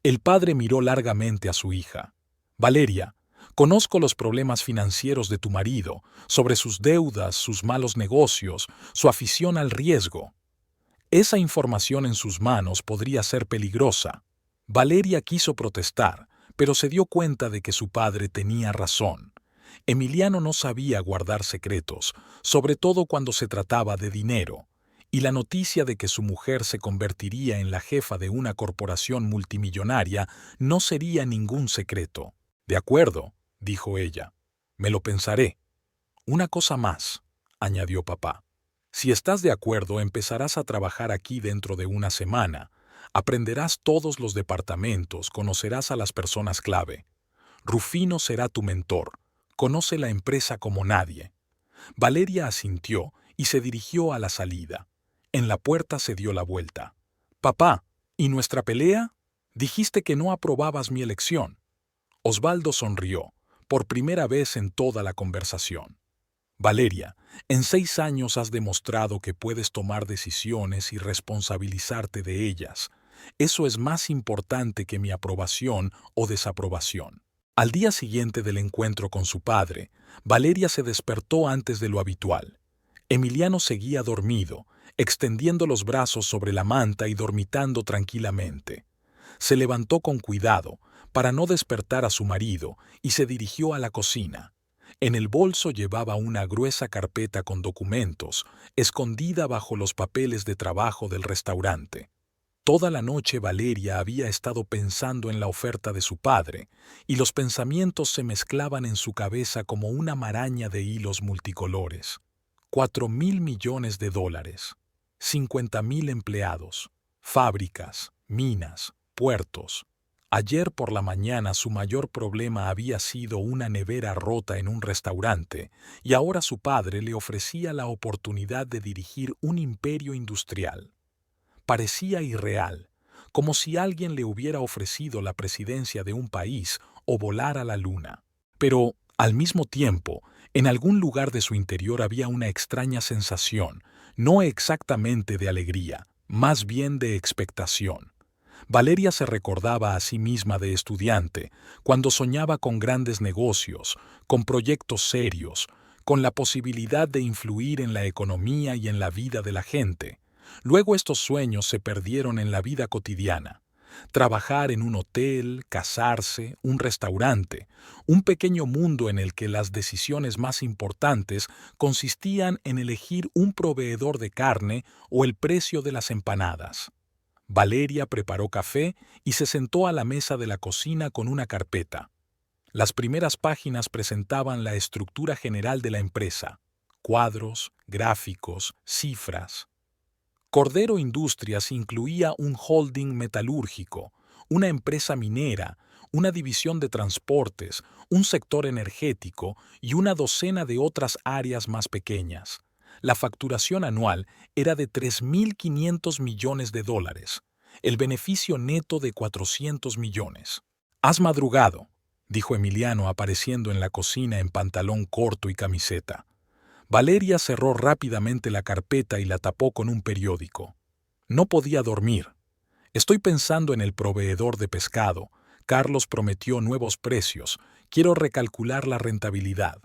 El padre miró largamente a su hija. Valeria, conozco los problemas financieros de tu marido, sobre sus deudas, sus malos negocios, su afición al riesgo. Esa información en sus manos podría ser peligrosa. Valeria quiso protestar, pero se dio cuenta de que su padre tenía razón. Emiliano no sabía guardar secretos, sobre todo cuando se trataba de dinero, y la noticia de que su mujer se convertiría en la jefa de una corporación multimillonaria no sería ningún secreto. De acuerdo, dijo ella. Me lo pensaré. Una cosa más, añadió papá. Si estás de acuerdo, empezarás a trabajar aquí dentro de una semana. Aprenderás todos los departamentos, conocerás a las personas clave. Rufino será tu mentor. Conoce la empresa como nadie. Valeria asintió y se dirigió a la salida. En la puerta se dio la vuelta. Papá, ¿y nuestra pelea? Dijiste que no aprobabas mi elección. Osvaldo sonrió, por primera vez en toda la conversación. Valeria, en 6 años has demostrado que puedes tomar decisiones y responsabilizarte de ellas. Eso es más importante que mi aprobación o desaprobación. Al día siguiente del encuentro con su padre, Valeria se despertó antes de lo habitual. Emiliano seguía dormido, extendiendo los brazos sobre la manta y dormitando tranquilamente. Se levantó con cuidado, para no despertar a su marido, y se dirigió a la cocina. En el bolso llevaba una gruesa carpeta con documentos, escondida bajo los papeles de trabajo del restaurante. Toda la noche Valeria había estado pensando en la oferta de su padre, y los pensamientos se mezclaban en su cabeza como una maraña de hilos multicolores. $4.000 millones, 50.000 empleados, Fábricas, minas, puertos. Ayer por la mañana su mayor problema había sido una nevera rota en un restaurante, y ahora su padre le ofrecía la oportunidad de dirigir un imperio industrial. Parecía irreal, como si alguien le hubiera ofrecido la presidencia de un país o volar a la luna. Pero, al mismo tiempo, en algún lugar de su interior había una extraña sensación, no exactamente de alegría, más bien de expectación. Valeria se recordaba a sí misma de estudiante, cuando soñaba con grandes negocios, con proyectos serios, con la posibilidad de influir en la economía y en la vida de la gente. Luego estos sueños se perdieron en la vida cotidiana. Trabajar en un hotel, casarse, un restaurante, un pequeño mundo en el que las decisiones más importantes consistían en elegir un proveedor de carne o el precio de las empanadas. Valeria preparó café y se sentó a la mesa de la cocina con una carpeta. Las primeras páginas presentaban la estructura general de la empresa: cuadros, gráficos, cifras. Cordero Industrias incluía un holding metalúrgico, una empresa minera, una división de transportes, un sector energético y una docena de otras áreas más pequeñas. La facturación anual era de 3.500 millones de dólares, el beneficio neto de 400 millones. «Has madrugado», dijo Emiliano apareciendo en la cocina en pantalón corto y camiseta. Valeria cerró rápidamente la carpeta y la tapó con un periódico. No podía dormir. «Estoy pensando en el proveedor de pescado. Carlos prometió nuevos precios. Quiero recalcular la rentabilidad».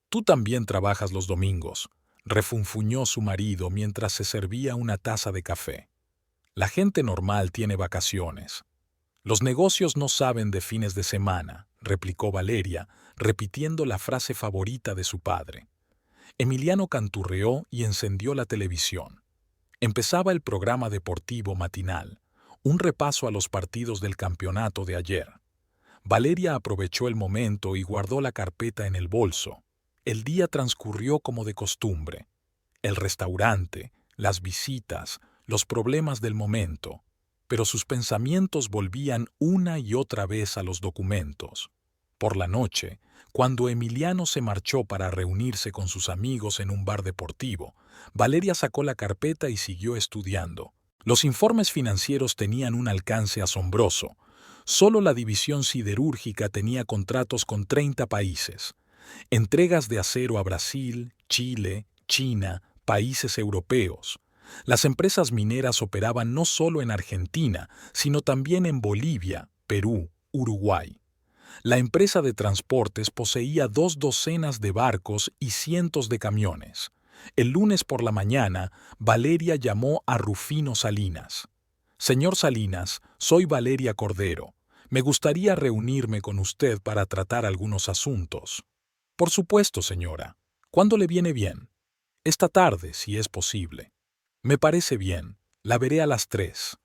«Tú también trabajas los domingos», refunfuñó su marido mientras se servía una taza de café. «La gente normal tiene vacaciones». «Los negocios no saben de fines de semana», replicó Valeria, repitiendo la frase favorita de su padre. Emiliano canturreó y encendió la televisión. Empezaba el programa deportivo matinal, un repaso a los partidos del campeonato de ayer. Valeria aprovechó el momento y guardó la carpeta en el bolso. El día transcurrió como de costumbre. El restaurante, las visitas, los problemas del momento. Pero sus pensamientos volvían una y otra vez a los documentos. Por la noche, cuando Emiliano se marchó para reunirse con sus amigos en un bar deportivo, Valeria sacó la carpeta y siguió estudiando. Los informes financieros tenían un alcance asombroso. Solo la división siderúrgica tenía contratos con 30 países. Entregas de acero a Brasil, Chile, China, países europeos. Las empresas mineras operaban no solo en Argentina, sino también en Bolivia, Perú, Uruguay. La empresa de transportes poseía 2 docenas de barcos y cientos de camiones. El lunes por la mañana, Valeria llamó a Rufino Salinas. «Señor Salinas, soy Valeria Cordero. Me gustaría reunirme con usted para tratar algunos asuntos». «Por supuesto, señora. ¿Cuándo le viene bien?» «Esta tarde, si es posible». «Me parece bien. La veré a las 3».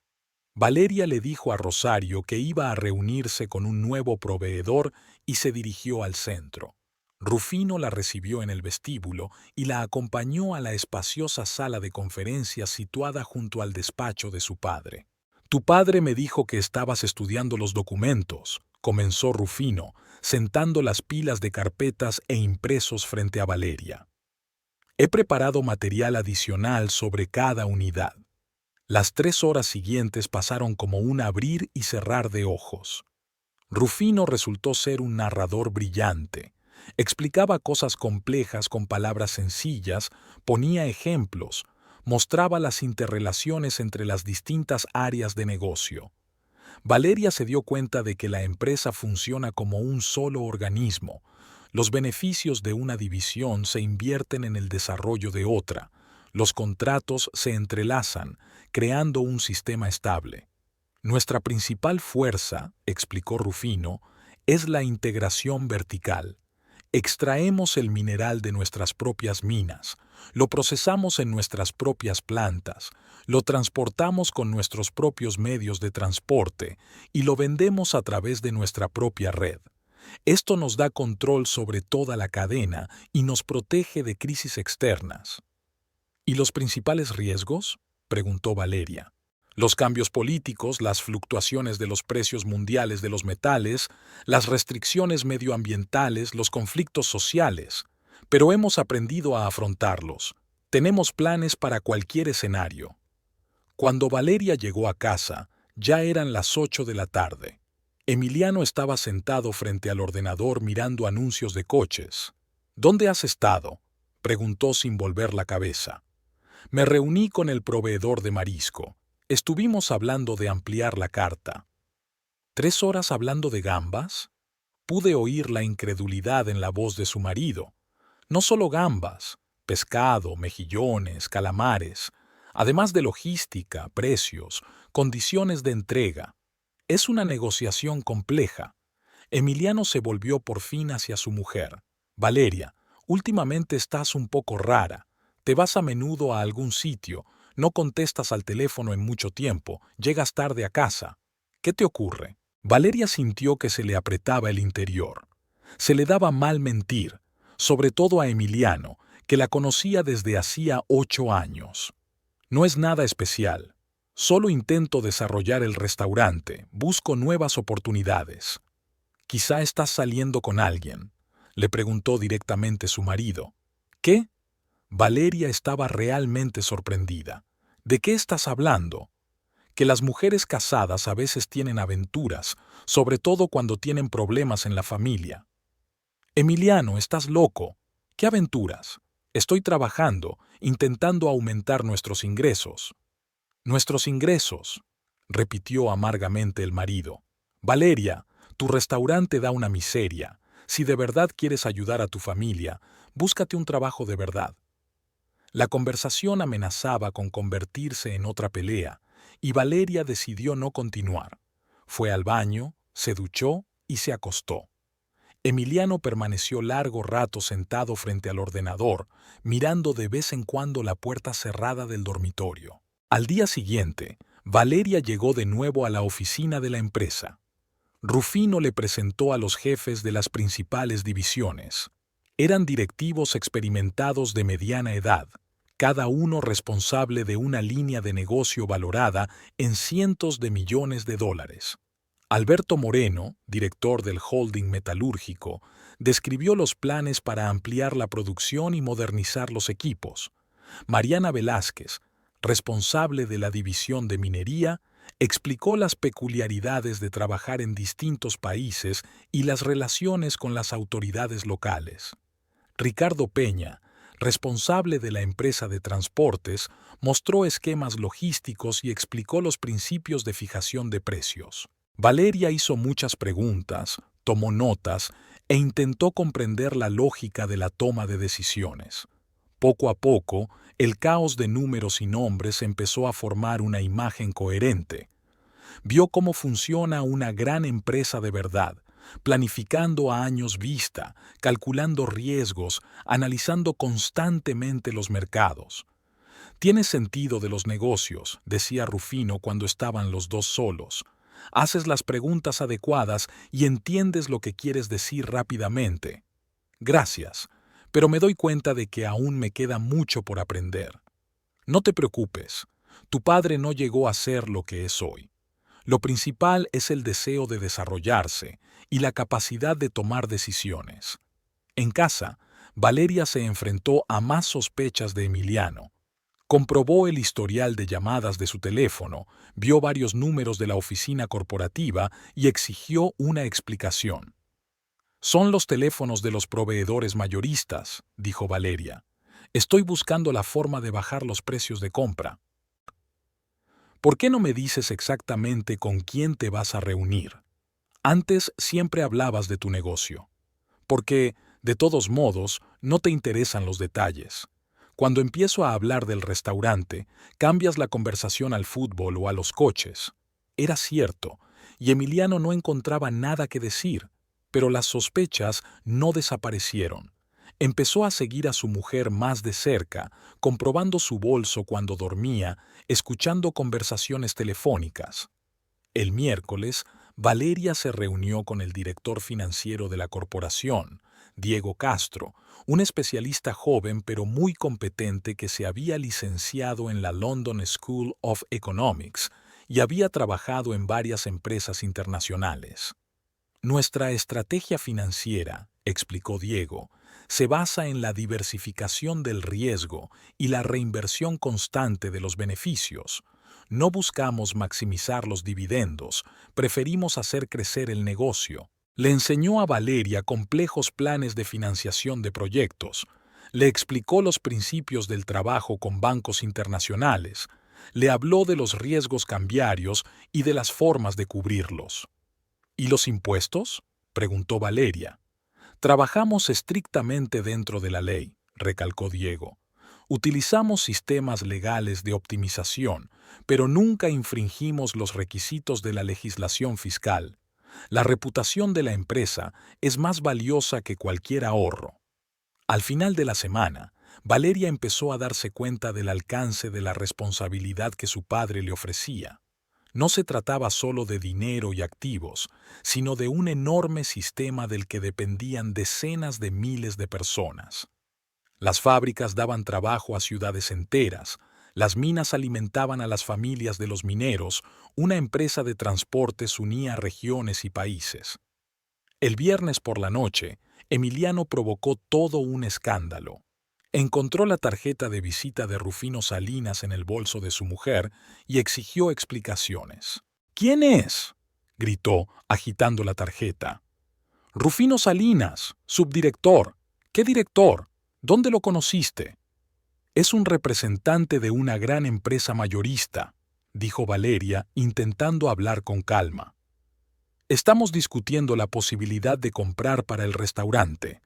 Valeria le dijo a Rosario que iba a reunirse con un nuevo proveedor y se dirigió al centro. Rufino la recibió en el vestíbulo y la acompañó a la espaciosa sala de conferencias situada junto al despacho de su padre. «Tu padre me dijo que estabas estudiando los documentos», comenzó Rufino, sentando las pilas de carpetas e impresos frente a Valeria. «He preparado material adicional sobre cada unidad». Las 3 horas siguientes pasaron como un abrir y cerrar de ojos. Rufino resultó ser un narrador brillante. Explicaba cosas complejas con palabras sencillas, ponía ejemplos, mostraba las interrelaciones entre las distintas áreas de negocio. Valeria se dio cuenta de que la empresa funciona como un solo organismo. Los beneficios de una división se invierten en el desarrollo de otra. Los contratos se entrelazan, creando un sistema estable. «Nuestra principal fuerza», explicó Rufino, «es la integración vertical. Extraemos el mineral de nuestras propias minas, lo procesamos en nuestras propias plantas, lo transportamos con nuestros propios medios de transporte y lo vendemos a través de nuestra propia red. Esto nos da control sobre toda la cadena y nos protege de crisis externas». «¿Y los principales riesgos?», preguntó Valeria. Los cambios políticos, las fluctuaciones de los precios mundiales de los metales, las restricciones medioambientales, los conflictos sociales. Pero hemos aprendido a afrontarlos. Tenemos planes para cualquier escenario. Cuando Valeria llegó a casa, ya eran las 8 de la tarde. Emiliano estaba sentado frente al ordenador mirando anuncios de coches. ¿Dónde has estado?, preguntó sin volver la cabeza. Me reuní con el proveedor de marisco. Estuvimos hablando de ampliar la carta. ¿3 horas hablando de gambas? Pude oír la incredulidad en la voz de su marido. No solo gambas, pescado, mejillones, calamares, además de logística, precios, condiciones de entrega. Es una negociación compleja. Emiliano se volvió por fin hacia su mujer. Valeria, últimamente estás un poco rara. Te vas a menudo a algún sitio, no contestas al teléfono en mucho tiempo, llegas tarde a casa. ¿Qué te ocurre? Valeria sintió que se le apretaba el interior. Se le daba mal mentir, sobre todo a Emiliano, que la conocía desde hacía 8 años. No es nada especial. Solo intento desarrollar el restaurante, busco nuevas oportunidades. Quizá estás saliendo con alguien, le preguntó directamente su marido. ¿Qué? Valeria estaba realmente sorprendida. ¿De qué estás hablando? Que las mujeres casadas a veces tienen aventuras, sobre todo cuando tienen problemas en la familia. Emiliano, estás loco. ¿Qué aventuras? Estoy trabajando, intentando aumentar nuestros ingresos. Nuestros ingresos, repitió amargamente el marido. Valeria, tu restaurante da una miseria. Si de verdad quieres ayudar a tu familia, búscate un trabajo de verdad. La conversación amenazaba con convertirse en otra pelea, y Valeria decidió no continuar. Fue al baño, se duchó y se acostó. Emiliano permaneció largo rato sentado frente al ordenador, mirando de vez en cuando la puerta cerrada del dormitorio. Al día siguiente, Valeria llegó de nuevo a la oficina de la empresa. Rufino le presentó a los jefes de las principales divisiones. Eran directivos experimentados de mediana edad, cada uno responsable de una línea de negocio valorada en cientos de millones de dólares. Alberto Moreno, director del holding metalúrgico, describió los planes para ampliar la producción y modernizar los equipos. Mariana Velázquez, responsable de la división de minería, explicó las peculiaridades de trabajar en distintos países y las relaciones con las autoridades locales. Ricardo Peña, responsable de la empresa de transportes, mostró esquemas logísticos y explicó los principios de fijación de precios. Valeria hizo muchas preguntas, tomó notas e intentó comprender la lógica de la toma de decisiones. Poco a poco, el caos de números y nombres empezó a formar una imagen coherente. Vio cómo funciona una gran empresa de verdad, planificando a años vista, calculando riesgos, analizando constantemente los mercados. «Tienes sentido de los negocios», decía Rufino cuando estaban los dos solos. «Haces las preguntas adecuadas y entiendes lo que quieres decir rápidamente». «Gracias, pero me doy cuenta de que aún me queda mucho por aprender». «No te preocupes, tu padre no llegó a ser lo que es hoy. Lo principal es el deseo de desarrollarse y la capacidad de tomar decisiones». En casa, Valeria se enfrentó a más sospechas de Emiliano. Comprobó el historial de llamadas de su teléfono, vio varios números de la oficina corporativa y exigió una explicación. «Son los teléfonos de los proveedores mayoristas», dijo Valeria. «Estoy buscando la forma de bajar los precios de compra». «¿Por qué no me dices exactamente con quién te vas a reunir? Antes siempre hablabas de tu negocio. Porque, de todos modos, no te interesan los detalles. Cuando empiezo a hablar del restaurante, cambias la conversación al fútbol o a los coches». Era cierto, y Emiliano no encontraba nada que decir, pero las sospechas no desaparecieron. Empezó a seguir a su mujer más de cerca, comprobando su bolso cuando dormía, escuchando conversaciones telefónicas. El miércoles, Valeria se reunió con el director financiero de la corporación, Diego Castro, un especialista joven pero muy competente que se había licenciado en la London School of Economics y había trabajado en varias empresas internacionales. Nuestra estrategia financiera, explicó Diego, se basa en la diversificación del riesgo y la reinversión constante de los beneficios. No buscamos maximizar los dividendos, preferimos hacer crecer el negocio. Le enseñó a Valeria complejos planes de financiación de proyectos, le explicó los principios del trabajo con bancos internacionales, le habló de los riesgos cambiarios y de las formas de cubrirlos. ¿Y los impuestos?, preguntó Valeria. Trabajamos estrictamente dentro de la ley, recalcó Diego. Utilizamos sistemas legales de optimización, pero nunca infringimos los requisitos de la legislación fiscal. La reputación de la empresa es más valiosa que cualquier ahorro. Al final de la semana, Valeria empezó a darse cuenta del alcance de la responsabilidad que su padre le ofrecía. No se trataba solo de dinero y activos, sino de un enorme sistema del que dependían decenas de miles de personas. Las fábricas daban trabajo a ciudades enteras, las minas alimentaban a las familias de los mineros, una empresa de transportes unía regiones y países. El viernes por la noche, Emiliano provocó todo un escándalo. Encontró la tarjeta de visita de Rufino Salinas en el bolso de su mujer y exigió explicaciones. «¿Quién es?», gritó, agitando la tarjeta. «Rufino Salinas, subdirector». «¿Qué director? ¿Dónde lo conociste?». «Es un representante de una gran empresa mayorista», dijo Valeria, intentando hablar con calma. «Estamos discutiendo la posibilidad de comprar para el restaurante».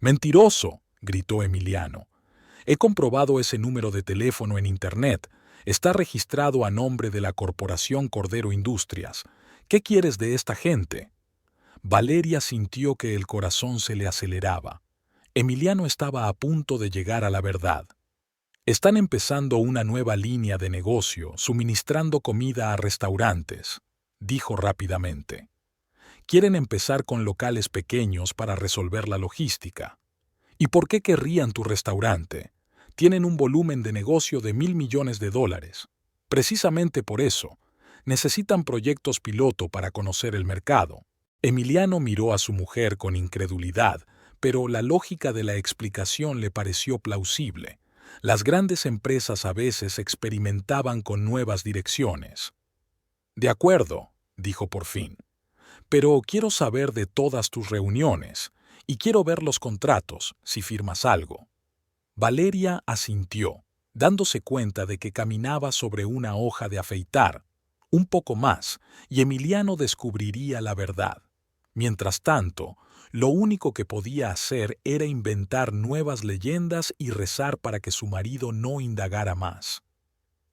«Mentiroso», gritó Emiliano. «He comprobado ese número de teléfono en Internet. Está registrado a nombre de la Corporación Cordero Industrias. ¿Qué quieres de esta gente?». Valeria sintió que el corazón se le aceleraba. Emiliano estaba a punto de llegar a la verdad. «Están empezando una nueva línea de negocio, suministrando comida a restaurantes», dijo rápidamente. «Quieren empezar con locales pequeños para resolver la logística». «¿Y por qué querrían tu restaurante? Tienen un volumen de negocio de $1.000 millones. Precisamente por eso, necesitan proyectos piloto para conocer el mercado». Emiliano miró a su mujer con incredulidad, pero la lógica de la explicación le pareció plausible. Las grandes empresas a veces experimentaban con nuevas direcciones. «De acuerdo», dijo por fin. «Pero quiero saber de todas tus reuniones. Y quiero ver los contratos, si firmas algo». Valeria asintió, dándose cuenta de que caminaba sobre una hoja de afeitar. Un poco más, y Emiliano descubriría la verdad. Mientras tanto, lo único que podía hacer era inventar nuevas leyendas y rezar para que su marido no indagara más.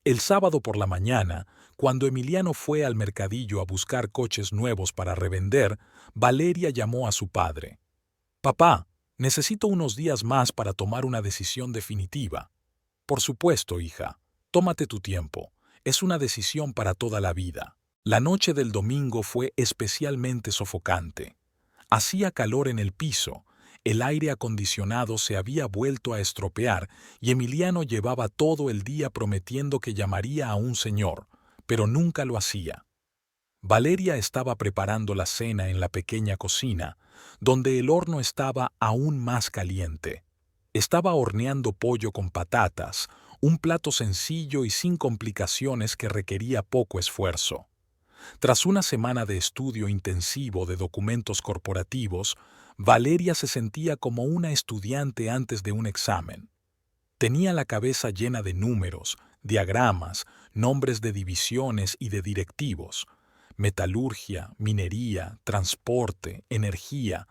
El sábado por la mañana, cuando Emiliano fue al mercadillo a buscar coches nuevos para revender, Valeria llamó a su padre. «Papá, necesito unos días más para tomar una decisión definitiva». «Por supuesto, hija. Tómate tu tiempo. Es una decisión para toda la vida». La noche del domingo fue especialmente sofocante. Hacía calor en el piso, el aire acondicionado se había vuelto a estropear y Emiliano llevaba todo el día prometiendo que llamaría a un señor, pero nunca lo hacía. Valeria estaba preparando la cena en la pequeña cocina, donde el horno estaba aún más caliente. Estaba horneando pollo con patatas, un plato sencillo y sin complicaciones que requería poco esfuerzo. Tras una semana de estudio intensivo de documentos corporativos, Valeria se sentía como una estudiante antes de un examen. Tenía la cabeza llena de números, diagramas, nombres de divisiones y de directivos. Metalurgia, minería, transporte, energía.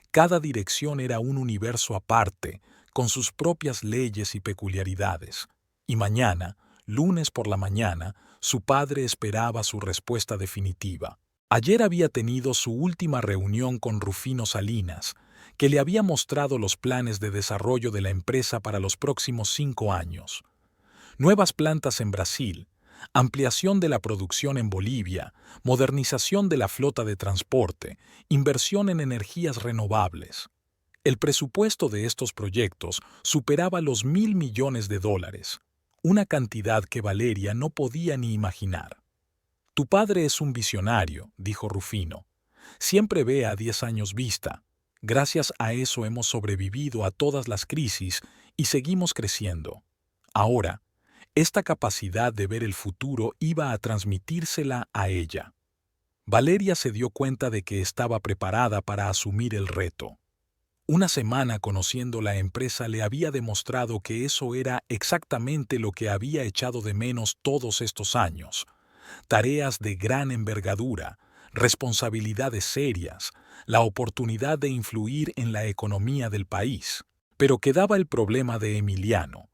Cada dirección era un universo aparte, con sus propias leyes y peculiaridades. Y mañana, lunes por la mañana, su padre esperaba su respuesta definitiva. Ayer había tenido su última reunión con Rufino Salinas, que le había mostrado los planes de desarrollo de la empresa para los próximos 5 años. Nuevas plantas en Brasil, ampliación de la producción en Bolivia, modernización de la flota de transporte, inversión en energías renovables. El presupuesto de estos proyectos superaba los $1.000 millones, una cantidad que Valeria no podía ni imaginar. Tu padre es un visionario, dijo Rufino. Siempre ve a 10 años vista. Gracias a eso hemos sobrevivido a todas las crisis y seguimos creciendo. Ahora, esta capacidad de ver el futuro iba a transmitírsela a ella. Valeria se dio cuenta de que estaba preparada para asumir el reto. Una semana conociendo la empresa le había demostrado que eso era exactamente lo que había echado de menos todos estos años. Tareas de gran envergadura, responsabilidades serias, la oportunidad de influir en la economía del país. Pero quedaba el problema de Emiliano.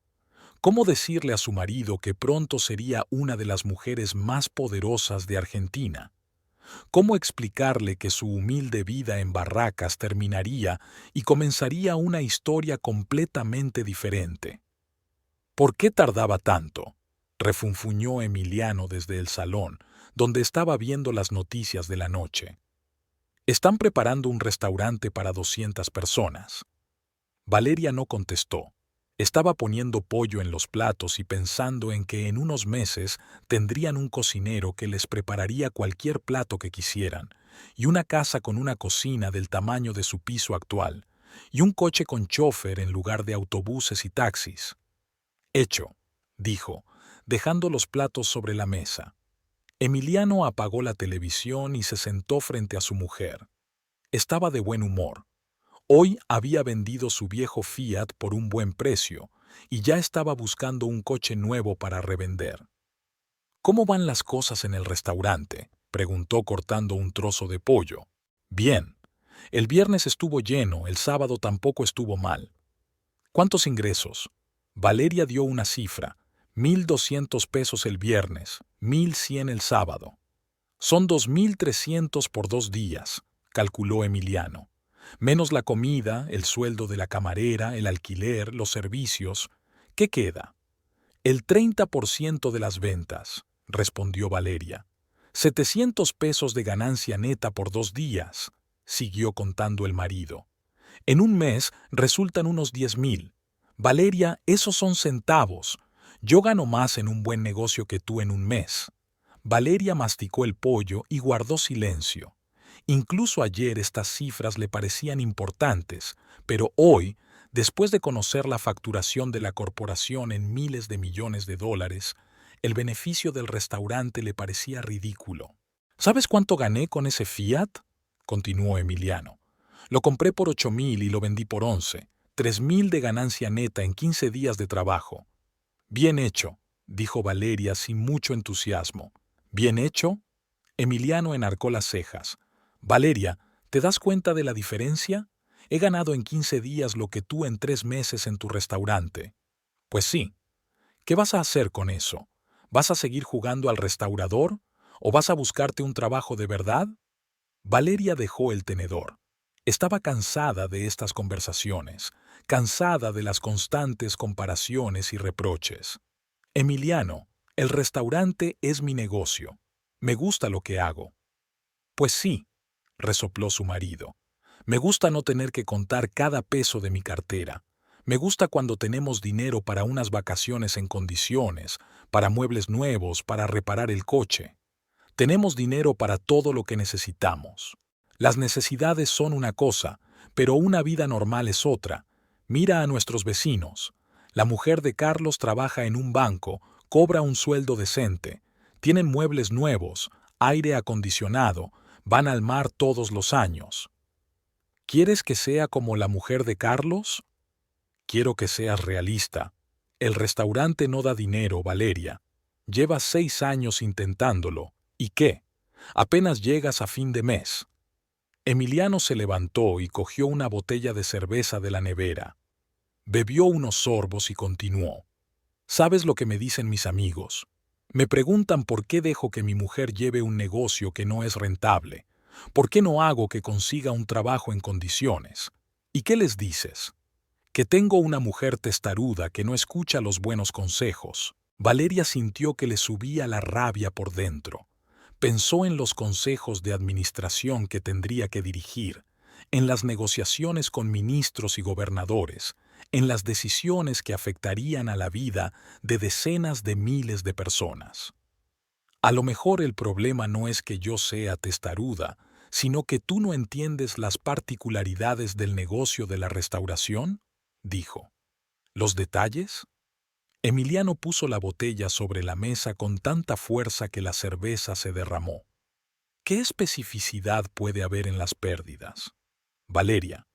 ¿Cómo decirle a su marido que pronto sería una de las mujeres más poderosas de Argentina? ¿Cómo explicarle que su humilde vida en Barracas terminaría y comenzaría una historia completamente diferente? ¿Por qué tardaba tanto?, refunfuñó Emiliano desde el salón, donde estaba viendo las noticias de la noche. Están preparando un restaurante para 200 personas. Valeria no contestó. Estaba poniendo pollo en los platos y pensando en que en unos meses tendrían un cocinero que les prepararía cualquier plato que quisieran, y una casa con una cocina del tamaño de su piso actual, y un coche con chofer en lugar de autobuses y taxis. Hecho, dijo, dejando los platos sobre la mesa. Emiliano apagó la televisión y se sentó frente a su mujer. Estaba de buen humor. Hoy había vendido su viejo Fiat por un buen precio y ya estaba buscando un coche nuevo para revender. ¿Cómo van las cosas en el restaurante?, preguntó cortando un trozo de pollo. Bien. El viernes estuvo lleno, el sábado tampoco estuvo mal. ¿Cuántos ingresos? Valeria dio una cifra. 1.200 pesos el viernes, 1.100 el sábado. Son 2.300 por 2 días, calculó Emiliano. Menos la comida, el sueldo de la camarera, el alquiler, los servicios. ¿Qué queda? El 30% de las ventas, respondió Valeria. 700 pesos de ganancia neta por 2 días, siguió contando el marido. En un mes resultan unos 10.000. Valeria, esos son centavos. Yo gano más en un buen negocio que tú en un mes. Valeria masticó el pollo y guardó silencio. Incluso ayer estas cifras le parecían importantes, pero hoy, después de conocer la facturación de la corporación en miles de millones de dólares, el beneficio del restaurante le parecía ridículo. ¿Sabes cuánto gané con ese Fiat?, continuó Emiliano. Lo compré por 8.000 y lo vendí por 11, 3.000 de ganancia neta en 15 días de trabajo. Bien hecho, dijo Valeria sin mucho entusiasmo. ¿Bien hecho? Emiliano enarcó las cejas. Valeria, ¿te das cuenta de la diferencia? He ganado en 15 días lo que tú en 3 meses en tu restaurante. Pues sí. ¿Qué vas a hacer con eso? ¿Vas a seguir jugando al restaurador? ¿O vas a buscarte un trabajo de verdad? Valeria dejó el tenedor. Estaba cansada de estas conversaciones, cansada de las constantes comparaciones y reproches. Emiliano, el restaurante es mi negocio. Me gusta lo que hago. Pues sí, resopló su marido. Me gusta no tener que contar cada peso de mi cartera. Me gusta cuando tenemos dinero para unas vacaciones en condiciones, para muebles nuevos, para reparar el coche. Tenemos dinero para todo lo que necesitamos. Las necesidades son una cosa, pero una vida normal es otra. Mira a nuestros vecinos. La mujer de Carlos trabaja en un banco, cobra un sueldo decente, tienen muebles nuevos, aire acondicionado, van al mar todos los años. ¿Quieres que sea como la mujer de Carlos? Quiero que seas realista. El restaurante no da dinero, Valeria. Llevas 6 años intentándolo. ¿Y qué? Apenas llegas a fin de mes. Emiliano se levantó y cogió una botella de cerveza de la nevera. Bebió unos sorbos y continuó. ¿Sabes lo que me dicen mis amigos? Me preguntan por qué dejo que mi mujer lleve un negocio que no es rentable. ¿Por qué no hago que consiga un trabajo en condiciones? ¿Y qué les dices? Que tengo una mujer testaruda que no escucha los buenos consejos. Valeria sintió que le subía la rabia por dentro. Pensó en los consejos de administración que tendría que dirigir, en las negociaciones con ministros y gobernadores, en las decisiones que afectarían a la vida de decenas de miles de personas. A lo mejor el problema no es que yo sea testaruda, sino que tú no entiendes las particularidades del negocio de la restauración, dijo. ¿Los detalles? Emiliano puso la botella sobre la mesa con tanta fuerza que la cerveza se derramó. ¿Qué especificidad puede haber en las pérdidas? Valeria,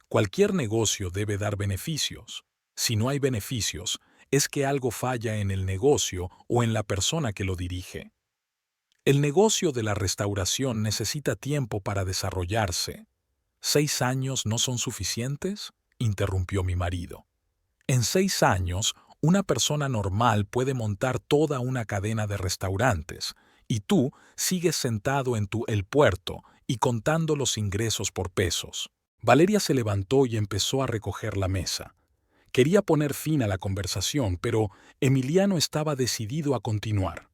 cualquier negocio debe dar beneficios. Si no hay beneficios, es que algo falla en el negocio o en la persona que lo dirige. El negocio de la restauración necesita tiempo para desarrollarse. ¿6 años no son suficientes?, interrumpió mi marido. En 6 años, una persona normal puede montar toda una cadena de restaurantes, y tú sigues sentado en el puerto y contando los ingresos por pesos. Valeria se levantó y empezó a recoger la mesa. Quería poner fin a la conversación, pero Emiliano estaba decidido a continuar.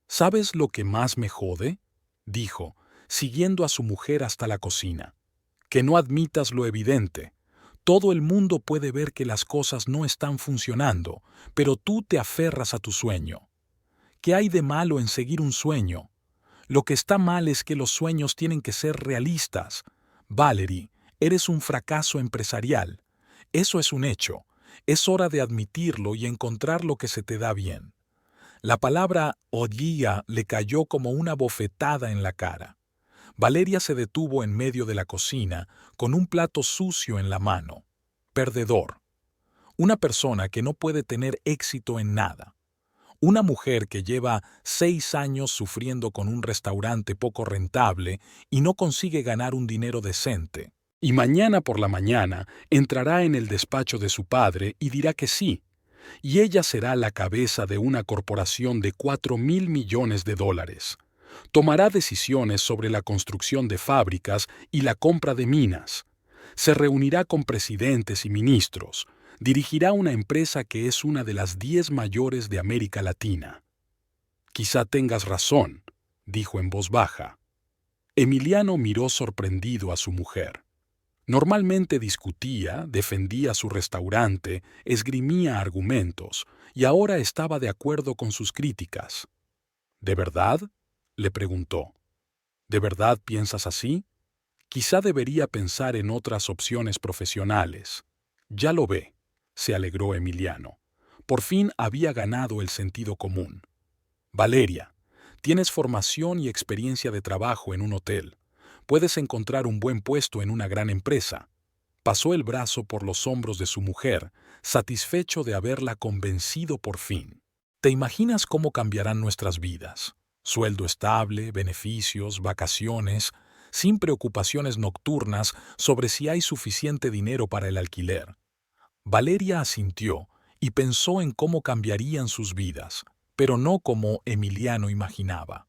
¿Sabes lo que más me jode?, dijo, siguiendo a su mujer hasta la cocina. Que no admitas lo evidente. Todo el mundo puede ver que las cosas no están funcionando, pero tú te aferras a tu sueño. ¿Qué hay de malo en seguir un sueño? Lo que está mal es que los sueños tienen que ser realistas. Valerie, eres un fracaso empresarial. Eso es un hecho. Es hora de admitirlo y encontrar lo que se te da bien. La palabra odia le cayó como una bofetada en la cara. Valeria se detuvo en medio de la cocina con un plato sucio en la mano. Perdedor. Una persona que no puede tener éxito en nada. Una mujer que lleva 6 años sufriendo con un restaurante poco rentable y no consigue ganar un dinero decente. Y mañana por la mañana entrará en el despacho de su padre y dirá que sí. Y ella será la cabeza de una corporación de $4.000 millones. Tomará decisiones sobre la construcción de fábricas y la compra de minas. Se reunirá con presidentes y ministros. Dirigirá una empresa que es una de las 10 mayores de América Latina. Quizá tengas razón, dijo en voz baja. Emiliano miró sorprendido a su mujer. Normalmente discutía, defendía su restaurante, esgrimía argumentos, y ahora estaba de acuerdo con sus críticas. ¿De verdad?, le preguntó. ¿De verdad piensas así? Quizá debería pensar en otras opciones profesionales. Ya lo ve, se alegró Emiliano. Por fin había ganado el sentido común. Valeria, tienes formación y experiencia de trabajo en un hotel. Puedes encontrar un buen puesto en una gran empresa. Pasó el brazo por los hombros de su mujer, satisfecho de haberla convencido por fin. ¿Te imaginas cómo cambiarán nuestras vidas? Sueldo estable, beneficios, vacaciones, sin preocupaciones nocturnas sobre si hay suficiente dinero para el alquiler. Valeria asintió y pensó en cómo cambiarían sus vidas, pero no como Emiliano imaginaba.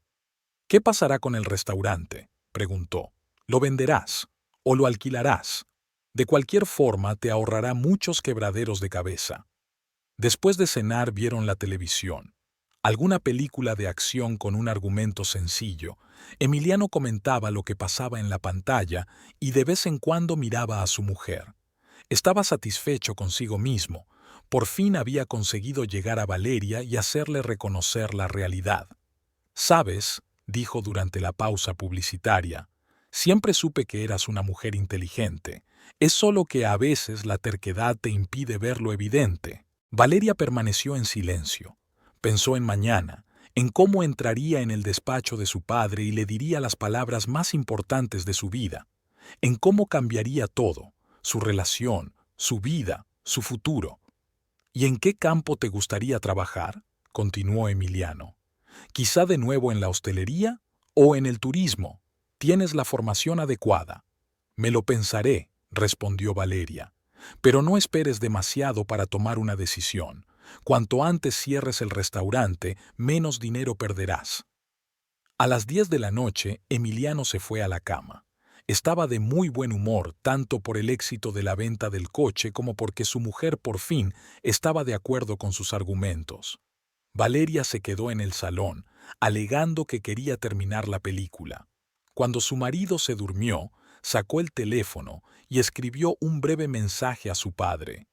¿Qué pasará con el restaurante?, preguntó. ¿Lo venderás o lo alquilarás? De cualquier forma te ahorrará muchos quebraderos de cabeza. Después de cenar vieron la televisión. Alguna película de acción con un argumento sencillo. Emiliano comentaba lo que pasaba en la pantalla y de vez en cuando miraba a su mujer. Estaba satisfecho consigo mismo. Por fin había conseguido llegar a Valeria y hacerle reconocer la realidad. «¿Sabes?», dijo durante la pausa publicitaria, «siempre supe que eras una mujer inteligente. Es solo que a veces la terquedad te impide ver lo evidente». Valeria permaneció en silencio. Pensó en mañana, en cómo entraría en el despacho de su padre y le diría las palabras más importantes de su vida, en cómo cambiaría todo, su relación, su vida, su futuro. «¿Y en qué campo te gustaría trabajar?», continuó Emiliano. «Quizá de nuevo en la hostelería o en el turismo. Tienes la formación adecuada». «Me lo pensaré», respondió Valeria. «Pero no esperes demasiado para tomar una decisión. Cuanto antes cierres el restaurante, menos dinero perderás». A las 10 de la noche, Emiliano se fue a la cama. Estaba de muy buen humor, tanto por el éxito de la venta del coche como porque su mujer por fin estaba de acuerdo con sus argumentos. Valeria se quedó en el salón, alegando que quería terminar la película. Cuando su marido se durmió, sacó el teléfono y escribió un breve mensaje a su padre.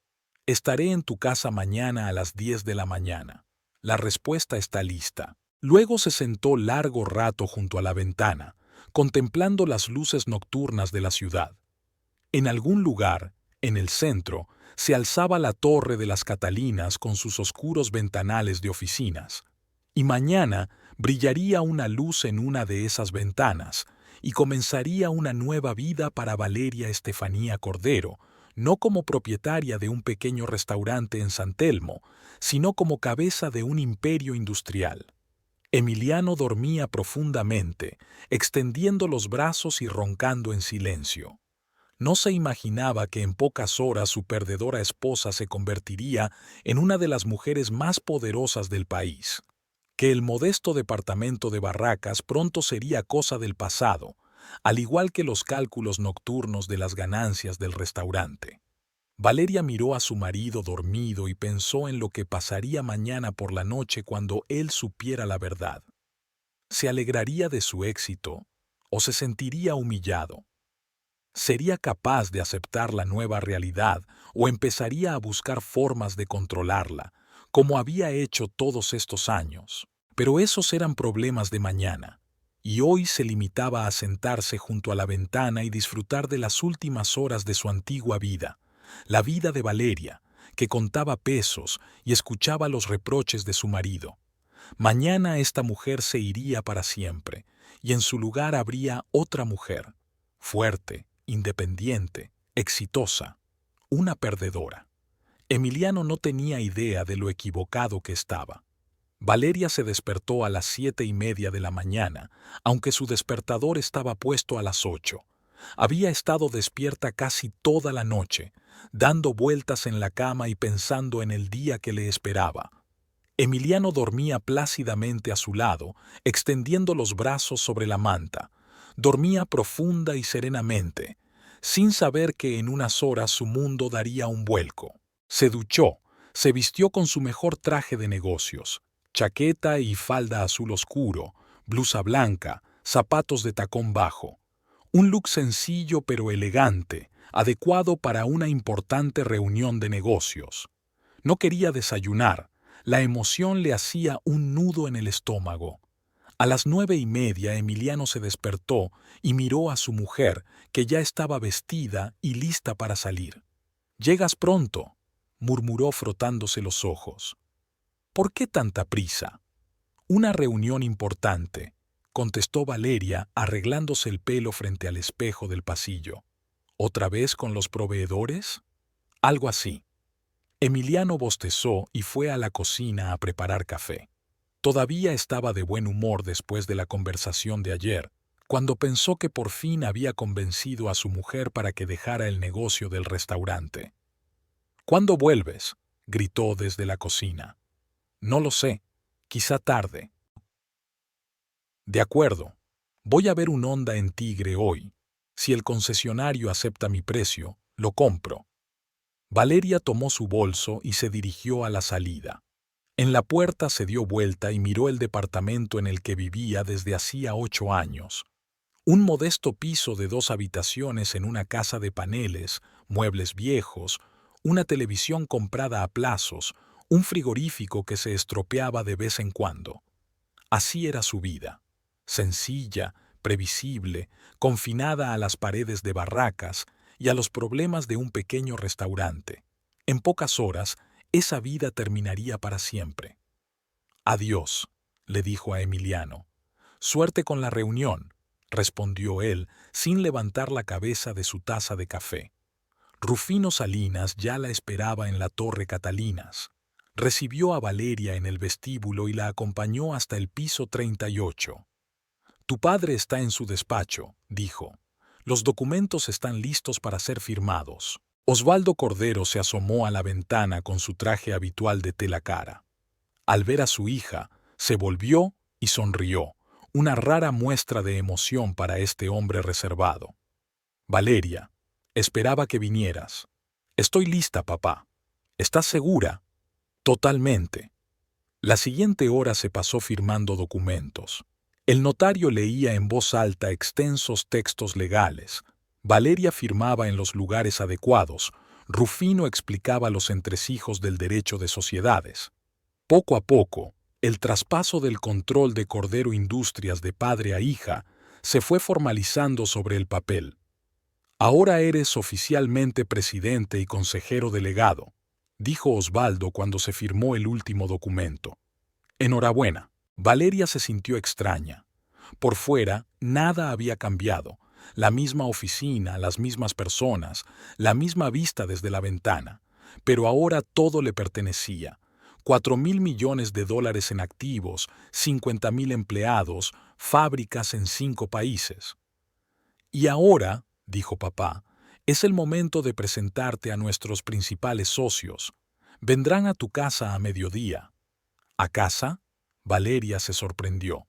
«Estaré en tu casa mañana a las 10 de la mañana. La respuesta está lista». Luego se sentó largo rato junto a la ventana, contemplando las luces nocturnas de la ciudad. En algún lugar, en el centro, se alzaba la torre de las Catalinas con sus oscuros ventanales de oficinas. Y mañana brillaría una luz en una de esas ventanas, y comenzaría una nueva vida para Valeria Estefanía Cordero, no como propietaria de un pequeño restaurante en San Telmo, sino como cabeza de un imperio industrial. Emiliano dormía profundamente, extendiendo los brazos y roncando en silencio. No se imaginaba que en pocas horas su perdedora esposa se convertiría en una de las mujeres más poderosas del país, que el modesto departamento de Barracas pronto sería cosa del pasado, al igual que los cálculos nocturnos de las ganancias del restaurante. Valeria miró a su marido dormido y pensó en lo que pasaría mañana por la noche cuando él supiera la verdad. ¿Se alegraría de su éxito o se sentiría humillado? ¿Sería capaz de aceptar la nueva realidad o empezaría a buscar formas de controlarla, como había hecho todos estos años? Pero esos eran problemas de mañana, y hoy se limitaba a sentarse junto a la ventana y disfrutar de las últimas horas de su antigua vida, la vida de Valeria, que contaba pesos y escuchaba los reproches de su marido. Mañana esta mujer se iría para siempre, y en su lugar habría otra mujer, fuerte, independiente, exitosa, una perdedora. Emiliano no tenía idea de lo equivocado que estaba. Valeria se despertó a las 7:30 de la mañana, aunque su despertador estaba puesto a las 8. Había estado despierta casi toda la noche, dando vueltas en la cama y pensando en el día que le esperaba. Emiliano dormía plácidamente a su lado, extendiendo los brazos sobre la manta. Dormía profunda y serenamente, sin saber que en unas horas su mundo daría un vuelco. Se duchó, se vistió con su mejor traje de negocios, chaqueta y falda azul oscuro, blusa blanca, zapatos de tacón bajo. Un look sencillo pero elegante, adecuado para una importante reunión de negocios. No quería desayunar, la emoción le hacía un nudo en el estómago. A las 9:30 Emiliano se despertó y miró a su mujer, que ya estaba vestida y lista para salir. «Llegas pronto», murmuró frotándose los ojos. «¿Por qué tanta prisa?» «Una reunión importante», contestó Valeria, arreglándose el pelo frente al espejo del pasillo. «¿Otra vez con los proveedores?» «Algo así». Emiliano bostezó y fue a la cocina a preparar café. Todavía estaba de buen humor después de la conversación de ayer, cuando pensó que por fin había convencido a su mujer para que dejara el negocio del restaurante. «¿Cuándo vuelves?», gritó desde la cocina. «No lo sé, quizá tarde». «De acuerdo, voy a ver un Honda en Tigre hoy. Si el concesionario acepta mi precio, lo compro». Valeria tomó su bolso y se dirigió a la salida. En la puerta se dio vuelta y miró el departamento en el que vivía desde hacía 8 años. Un modesto piso de 2 habitaciones en una casa de paneles, muebles viejos, una televisión comprada a plazos, un frigorífico que se estropeaba de vez en cuando. Así era su vida, sencilla, previsible, confinada a las paredes de Barracas y a los problemas de un pequeño restaurante. En pocas horas, esa vida terminaría para siempre. «Adiós», le dijo a Emiliano. «Suerte con la reunión», respondió él, sin levantar la cabeza de su taza de café. Rufino Salinas ya la esperaba en la Torre Catalinas. Recibió a Valeria en el vestíbulo y la acompañó hasta el piso 38. «Tu padre está en su despacho», dijo. «Los documentos están listos para ser firmados». Osvaldo Cordero se asomó a la ventana con su traje habitual de tela cara. Al ver a su hija, se volvió y sonrió, una rara muestra de emoción para este hombre reservado. «Valeria, esperaba que vinieras». «Estoy lista, papá». «¿Estás segura?» «Totalmente». La siguiente hora se pasó firmando documentos. El notario leía en voz alta extensos textos legales. Valeria firmaba en los lugares adecuados. Rufino explicaba los entresijos del derecho de sociedades. Poco a poco, El traspaso del control de Cordero Industrias de padre a hija se fue formalizando sobre el papel. Ahora eres oficialmente presidente y consejero delegado, dijo Osvaldo cuando se firmó el último documento. Enhorabuena. Valeria se sintió extraña. Por fuera, nada había cambiado. La misma oficina, las mismas personas, la misma vista desde la ventana. Pero ahora todo le pertenecía. 4.000 millones de dólares en activos, 50.000 empleados, fábricas en 5 países. Y ahora, dijo papá, es el momento de presentarte a nuestros principales socios. Vendrán a tu casa a mediodía. ¿A casa? Valeria se sorprendió.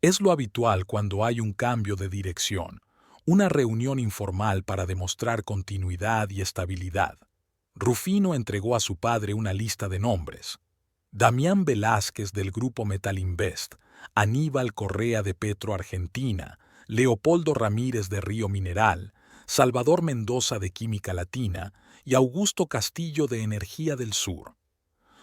Es lo habitual cuando hay un cambio de dirección, una reunión informal para demostrar continuidad y estabilidad. Rufino entregó a su padre una lista de nombres. Damián Velázquez del grupo Metal Invest, Aníbal Correa de Petro Argentina, Leopoldo Ramírez de Río Mineral, Salvador Mendoza de Química Latina y Augusto Castillo de Energía del Sur.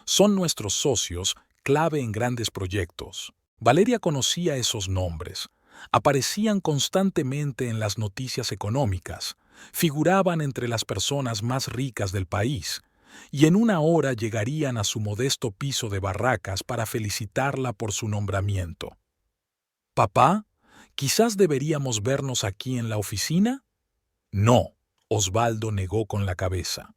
Son nuestros socios clave en grandes proyectos. Valeria conocía esos nombres. Aparecían constantemente en las noticias económicas, figuraban entre las personas más ricas del país, y en una hora llegarían a su modesto piso de Barracas para felicitarla por su nombramiento. «Papá, quizás deberíamos vernos aquí en la oficina». «No», Osvaldo negó con la cabeza.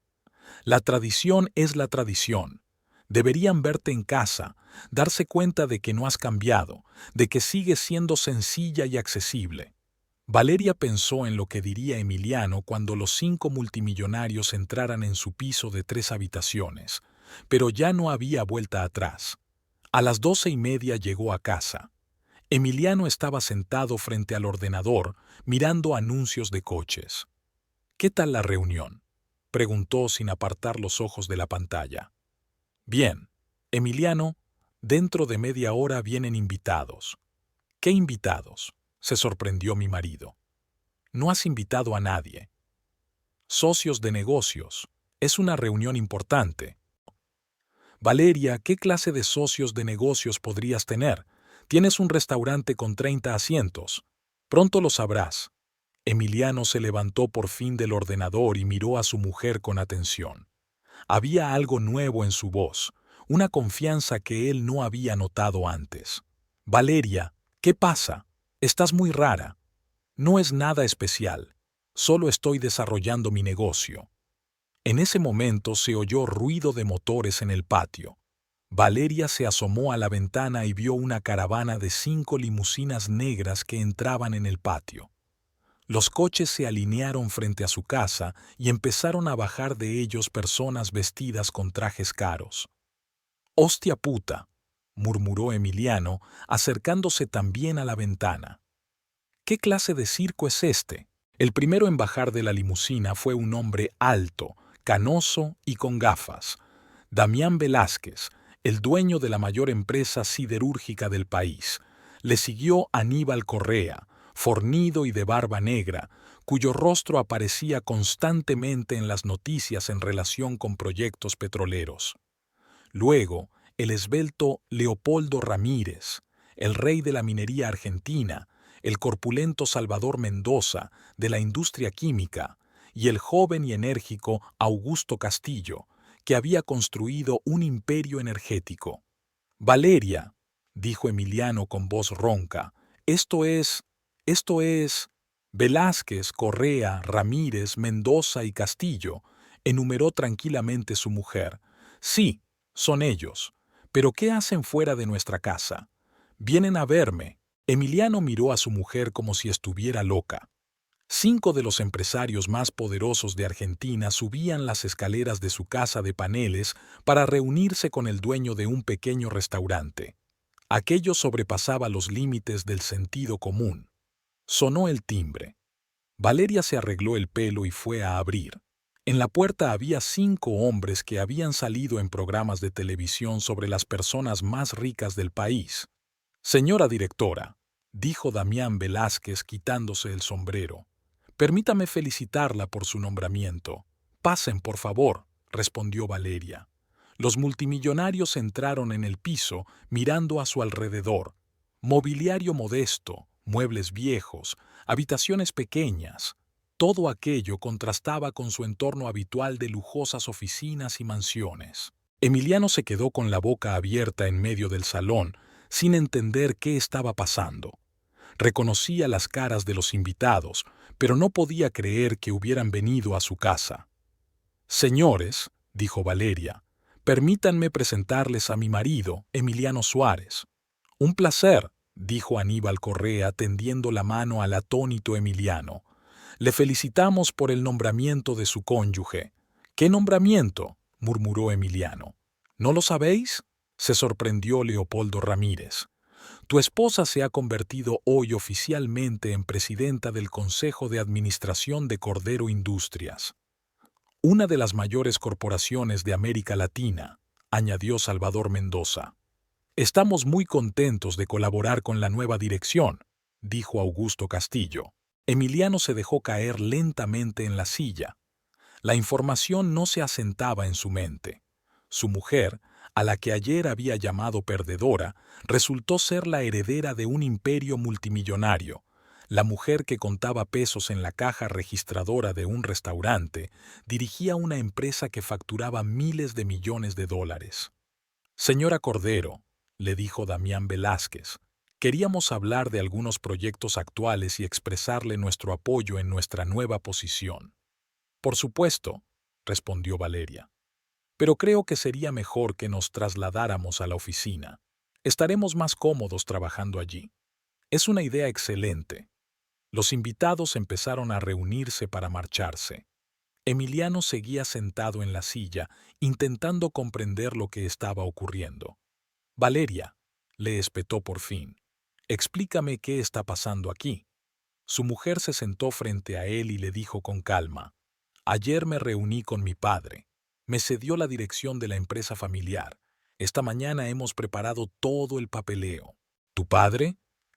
«La tradición es la tradición. Deberían verte en casa, darse cuenta de que no has cambiado, de que sigues siendo sencilla y accesible». Valeria pensó en lo que diría Emiliano cuando los 5 multimillonarios entraran en su piso de 3 habitaciones, pero ya no había vuelta atrás. A las 12:30 llegó a casa. Emiliano estaba sentado frente al ordenador, mirando anuncios de coches. «¿Qué tal la reunión?», preguntó sin apartar los ojos de la pantalla. «Bien, Emiliano, dentro de media hora vienen invitados». «¿Qué invitados?», se sorprendió mi marido. «No has invitado a nadie». «Socios de negocios. Es una reunión importante». «Valeria, ¿qué clase de socios de negocios podrías tener? Tienes un restaurante con 30 asientos. Pronto lo sabrás». Emiliano se levantó por fin del ordenador y miró a su mujer con atención. Había algo nuevo en su voz, una confianza que él no había notado antes. «Valeria, ¿qué pasa? Estás muy rara». «No es nada especial. Solo estoy desarrollando mi negocio». En ese momento se oyó ruido de motores en el patio. Valeria se asomó a la ventana y vio una caravana de 5 limusinas negras que entraban en el patio. Los coches se alinearon frente a su casa y empezaron a bajar de ellos personas vestidas con trajes caros. «Hostia puta», murmuró Emiliano, acercándose también a la ventana. «¿Qué clase de circo es este?». El primero en bajar de la limusina fue un hombre alto, canoso y con gafas. Damián Velázquez, el dueño de la mayor empresa siderúrgica del país. Le siguió Aníbal Correa, fornido y de barba negra, cuyo rostro aparecía constantemente en las noticias en relación con proyectos petroleros. Luego, el esbelto Leopoldo Ramírez, el rey de la minería argentina, el corpulento Salvador Mendoza, de la industria química, y el joven y enérgico Augusto Castillo, que había construido un imperio energético. «Valeria», dijo Emiliano con voz ronca, esto es... Velázquez, Correa, Ramírez, Mendoza y Castillo», enumeró tranquilamente su mujer. «Sí, son ellos. Pero ¿qué hacen fuera de nuestra casa? Vienen a verme». Emiliano miró a su mujer como si estuviera loca. 5 de los empresarios más poderosos de Argentina subían las escaleras de su casa de paneles para reunirse con el dueño de un pequeño restaurante. Aquello sobrepasaba los límites del sentido común. Sonó el timbre. Valeria se arregló el pelo y fue a abrir. En la puerta había 5 hombres que habían salido en programas de televisión sobre las personas más ricas del país. «Señora directora», dijo Damián Velázquez quitándose el sombrero, «permítame felicitarla por su nombramiento». «Pasen, por favor», respondió Valeria. Los multimillonarios entraron en el piso mirando a su alrededor. Mobiliario modesto, muebles viejos, habitaciones pequeñas. Todo aquello contrastaba con su entorno habitual de lujosas oficinas y mansiones. Emiliano se quedó con la boca abierta en medio del salón, sin entender qué estaba pasando. Reconocía las caras de los invitados, pero no podía creer que hubieran venido a su casa. «Señores», dijo Valeria, «permítanme presentarles a mi marido, Emiliano Suárez». «Un placer», dijo Aníbal Correa tendiendo la mano al atónito Emiliano. «Le felicitamos por el nombramiento de su cónyuge». «¿Qué nombramiento?», murmuró Emiliano. «¿No lo sabéis?», se sorprendió Leopoldo Ramírez. «Tu esposa se ha convertido hoy oficialmente en presidenta del Consejo de Administración de Cordero Industrias, una de las mayores corporaciones de América Latina», añadió Salvador Mendoza. «Estamos muy contentos de colaborar con la nueva dirección», dijo Augusto Castillo. Emiliano se dejó caer lentamente en la silla. La información no se asentaba en su mente. Su mujer, a la que ayer había llamado perdedora, resultó ser la heredera de un imperio multimillonario. La mujer que contaba pesos en la caja registradora de un restaurante dirigía una empresa que facturaba miles de millones de dólares. «Señora Cordero», le dijo Damián Velázquez, «queríamos hablar de algunos proyectos actuales y expresarle nuestro apoyo en nuestra nueva posición». «Por supuesto», respondió Valeria. «Pero creo que sería mejor que nos trasladáramos a la oficina. Estaremos más cómodos trabajando allí». «Es una idea excelente». Los invitados empezaron a reunirse para marcharse. Emiliano seguía sentado en la silla, intentando comprender lo que estaba ocurriendo. «Valeria», le espetó por fin, «explícame qué está pasando aquí». Su mujer se sentó frente a él y le dijo con calma: «Ayer me reuní con mi padre. Me cedió la dirección de la empresa familiar. Esta mañana hemos preparado todo el papeleo». «¿Tu padre?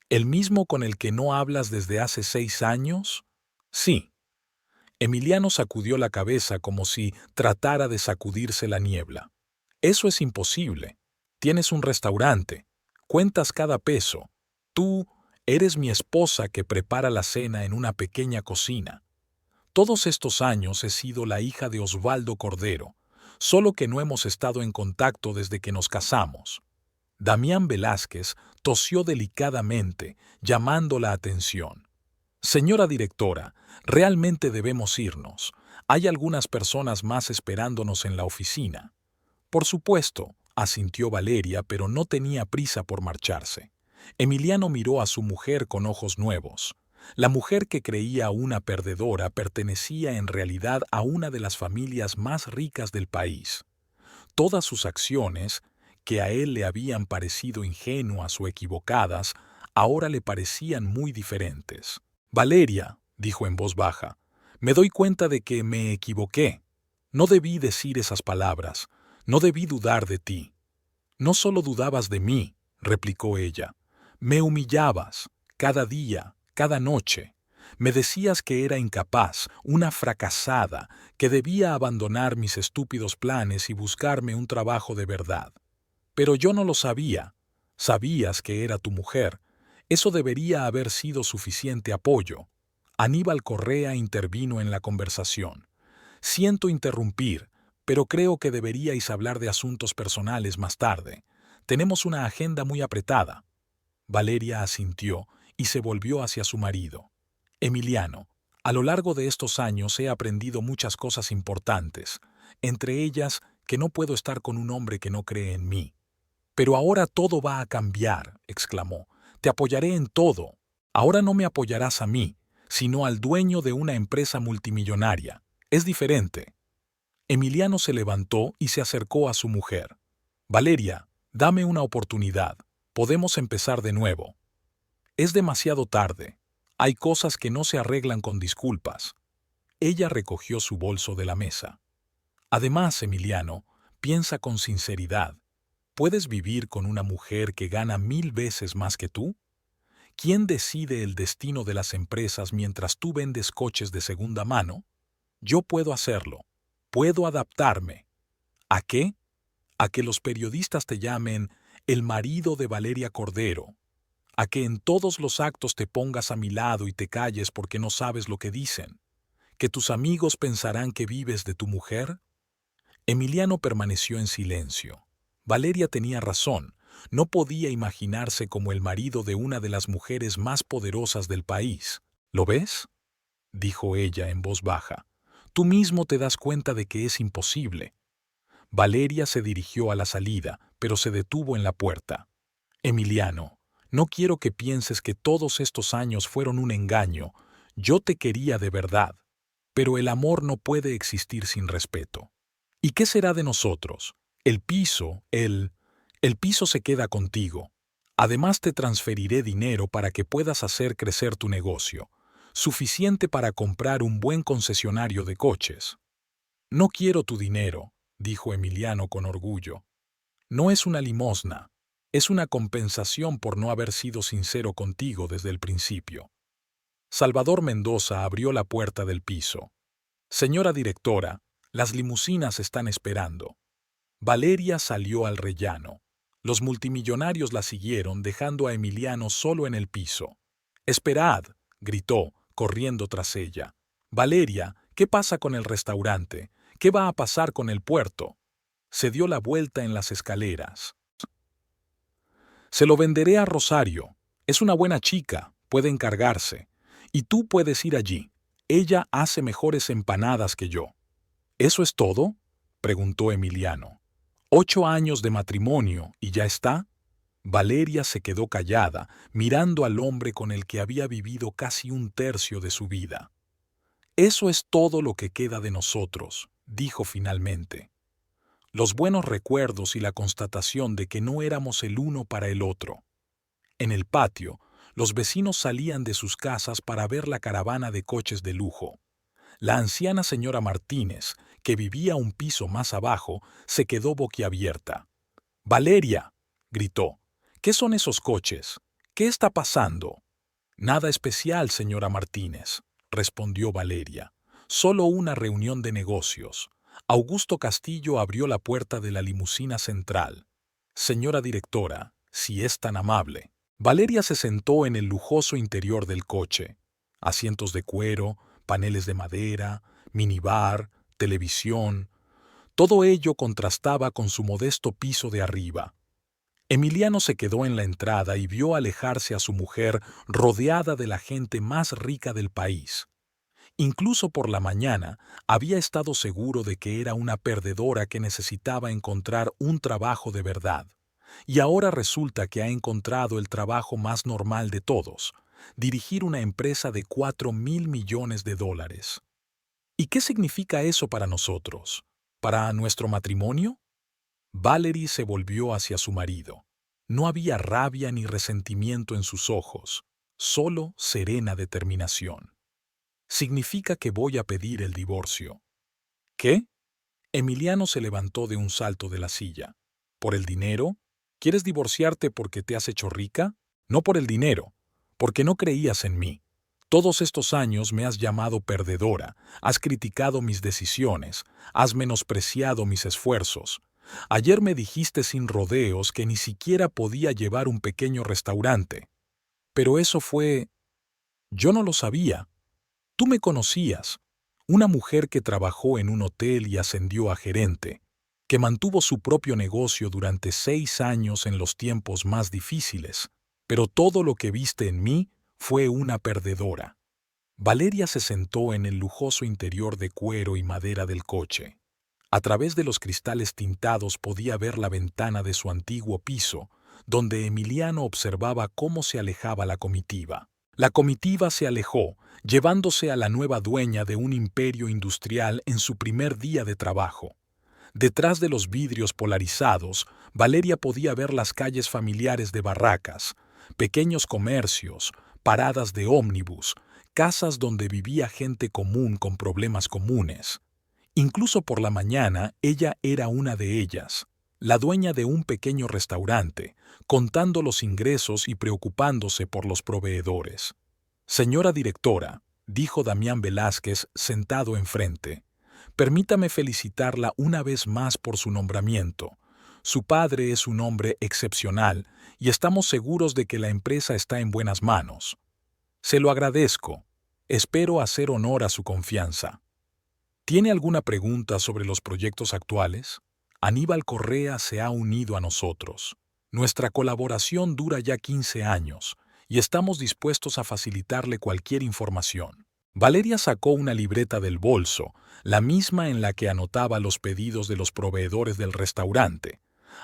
¿El mismo con el que no hablas desde hace 6 años?» «Sí». Emiliano sacudió la cabeza como si tratara de sacudirse la niebla. «Eso es imposible. Tienes un restaurante. Cuentas cada peso. Tú eres mi esposa que prepara la cena en una pequeña cocina. Todos estos años he sido la hija de Osvaldo Cordero, solo que no hemos estado en contacto desde que nos casamos». Damián Velázquez tosió delicadamente, llamando la atención. «Señora directora, realmente debemos irnos. Hay algunas personas más esperándonos en la oficina». «Por supuesto», asintió Valeria, pero no tenía prisa por marcharse. Emiliano miró a su mujer con ojos nuevos. La mujer que creía una perdedora pertenecía en realidad a una de las familias más ricas del país. Todas sus acciones, que a él le habían parecido ingenuas o equivocadas, ahora le parecían muy diferentes. «Valeria», dijo en voz baja, «me doy cuenta de que me equivoqué. No debí decir esas palabras, no debí dudar de ti». «No solo dudabas de mí», replicó ella, «me humillabas, cada día, cada noche. Me decías que era incapaz, una fracasada, que debía abandonar mis estúpidos planes y buscarme un trabajo de verdad. Pero yo no lo sabía. Sabías que era tu mujer. Eso debería haber sido suficiente apoyo». Aníbal Correa intervino en la conversación. «Siento interrumpir, pero creo que deberíais hablar de asuntos personales más tarde. Tenemos una agenda muy apretada». Valeria asintió y se volvió hacia su marido. «Emiliano, a lo largo de estos años he aprendido muchas cosas importantes, entre ellas que no puedo estar con un hombre que no cree en mí». «Pero ahora todo va a cambiar», exclamó. «Te apoyaré en todo. Ahora no me apoyarás a mí, sino al dueño de una empresa multimillonaria. Es diferente». Emiliano se levantó y se acercó a su mujer. «Valeria, dame una oportunidad. Podemos empezar de nuevo». «Es demasiado tarde. Hay cosas que no se arreglan con disculpas». Ella recogió su bolso de la mesa. «Además, Emiliano, piensa con sinceridad. ¿Puedes vivir con una mujer que gana 1000 veces más que tú? ¿Quién decide el destino de las empresas mientras tú vendes coches de segunda mano? Yo puedo hacerlo. Puedo adaptarme». «¿A qué?». a que los periodistas te llamen el marido de Valeria Cordero, a que en todos los actos te pongas a mi lado y te calles porque no sabes lo que dicen, que tus amigos pensarán que vives de tu mujer? Emiliano permaneció en silencio. Valeria tenía razón, no podía imaginarse como el marido de una de las mujeres más poderosas del país. ¿Lo ves?, dijo ella en voz baja. Tú mismo te das cuenta de que es imposible. Valeria se dirigió a la salida, pero se detuvo en la puerta. Emiliano, no quiero que pienses que todos estos años fueron un engaño. Yo te quería de verdad, pero el amor no puede existir sin respeto. ¿Y qué será de nosotros? El piso, el piso se queda contigo. Además te transferiré dinero para que puedas hacer crecer tu negocio, suficiente para comprar un buen concesionario de coches. No quiero tu dinero, dijo Emiliano con orgullo. No es una limosna, es una compensación por no haber sido sincero contigo desde el principio. Salvador Mendoza abrió la puerta del piso. Señora directora, las limusinas están esperando. Valeria salió al rellano. Los multimillonarios la siguieron, dejando a Emiliano solo en el piso. «Esperad», gritó, corriendo tras ella. «Valeria, ¿qué pasa con el restaurante? ¿Qué va a pasar con el puerto?» Se dio la vuelta en las escaleras. «Se lo venderé a Rosario. Es una buena chica, puede encargarse. Y tú puedes ir allí. Ella hace mejores empanadas que yo». «¿Eso es todo?», preguntó Emiliano. «8 años de matrimonio y ya está». Valeria se quedó callada, mirando al hombre con el que había vivido casi un tercio de su vida. «Eso es todo lo que queda de nosotros», dijo finalmente. «Los buenos recuerdos y la constatación de que no éramos el uno para el otro». En el patio, los vecinos salían de sus casas para ver la caravana de coches de lujo. La anciana señora Martínez, que vivía un piso más abajo, se quedó boquiabierta. «Valeria», gritó, «¿qué son esos coches? ¿Qué está pasando?» «Nada especial, señora Martínez», respondió Valeria. «Solo una reunión de negocios». Augusto Castillo abrió la puerta de la limusina central. «Señora directora, si es tan amable». Valeria se sentó en el lujoso interior del coche. Asientos de cuero, paneles de madera, minibar, televisión. Todo ello contrastaba con su modesto piso de arriba. Emiliano se quedó en la entrada y vio alejarse a su mujer rodeada de la gente más rica del país. Incluso por la mañana había estado seguro de que era una perdedora que necesitaba encontrar un trabajo de verdad. Y ahora resulta que ha encontrado el trabajo más normal de todos: dirigir una empresa de $4.000 millones. ¿Y qué significa eso para nosotros? ¿Para nuestro matrimonio? Valerie se volvió hacia su marido. No había rabia ni resentimiento en sus ojos, solo serena determinación. «Significa que voy a pedir el divorcio». «¿Qué?». Emiliano se levantó de un salto de la silla. «¿Por el dinero? ¿Quieres divorciarte porque te has hecho rica? No por el dinero, porque no creías en mí. Todos estos años me has llamado perdedora, has criticado mis decisiones, has menospreciado mis esfuerzos. Ayer me dijiste sin rodeos que ni siquiera podía llevar un pequeño restaurante. Pero eso fue... Yo no lo sabía. Tú me conocías, una mujer que trabajó en un hotel y ascendió a gerente, que mantuvo su propio negocio durante 6 años en los tiempos más difíciles, pero todo lo que viste en mí fue una perdedora». Valeria se sentó en el lujoso interior de cuero y madera del coche. A través de los cristales tintados podía ver la ventana de su antiguo piso, donde Emiliano observaba cómo se alejaba la comitiva. La comitiva se alejó, llevándose a la nueva dueña de un imperio industrial en su primer día de trabajo. Detrás de los vidrios polarizados, Valeria podía ver las calles familiares de Barracas, pequeños comercios, paradas de ómnibus, casas donde vivía gente común con problemas comunes. Incluso por la mañana ella era una de ellas, la dueña de un pequeño restaurante, contando los ingresos y preocupándose por los proveedores. «Señora directora», dijo Damián Velázquez sentado enfrente, «permítame felicitarla una vez más por su nombramiento. Su padre es un hombre excepcional y estamos seguros de que la empresa está en buenas manos. Se lo agradezco. Espero hacer honor a su confianza. ¿Tiene alguna pregunta sobre los proyectos actuales? Aníbal Correa se ha unido a nosotros. Nuestra colaboración dura ya 15 años y estamos dispuestos a facilitarle cualquier información. Valeria sacó una libreta del bolso, la misma en la que anotaba los pedidos de los proveedores del restaurante.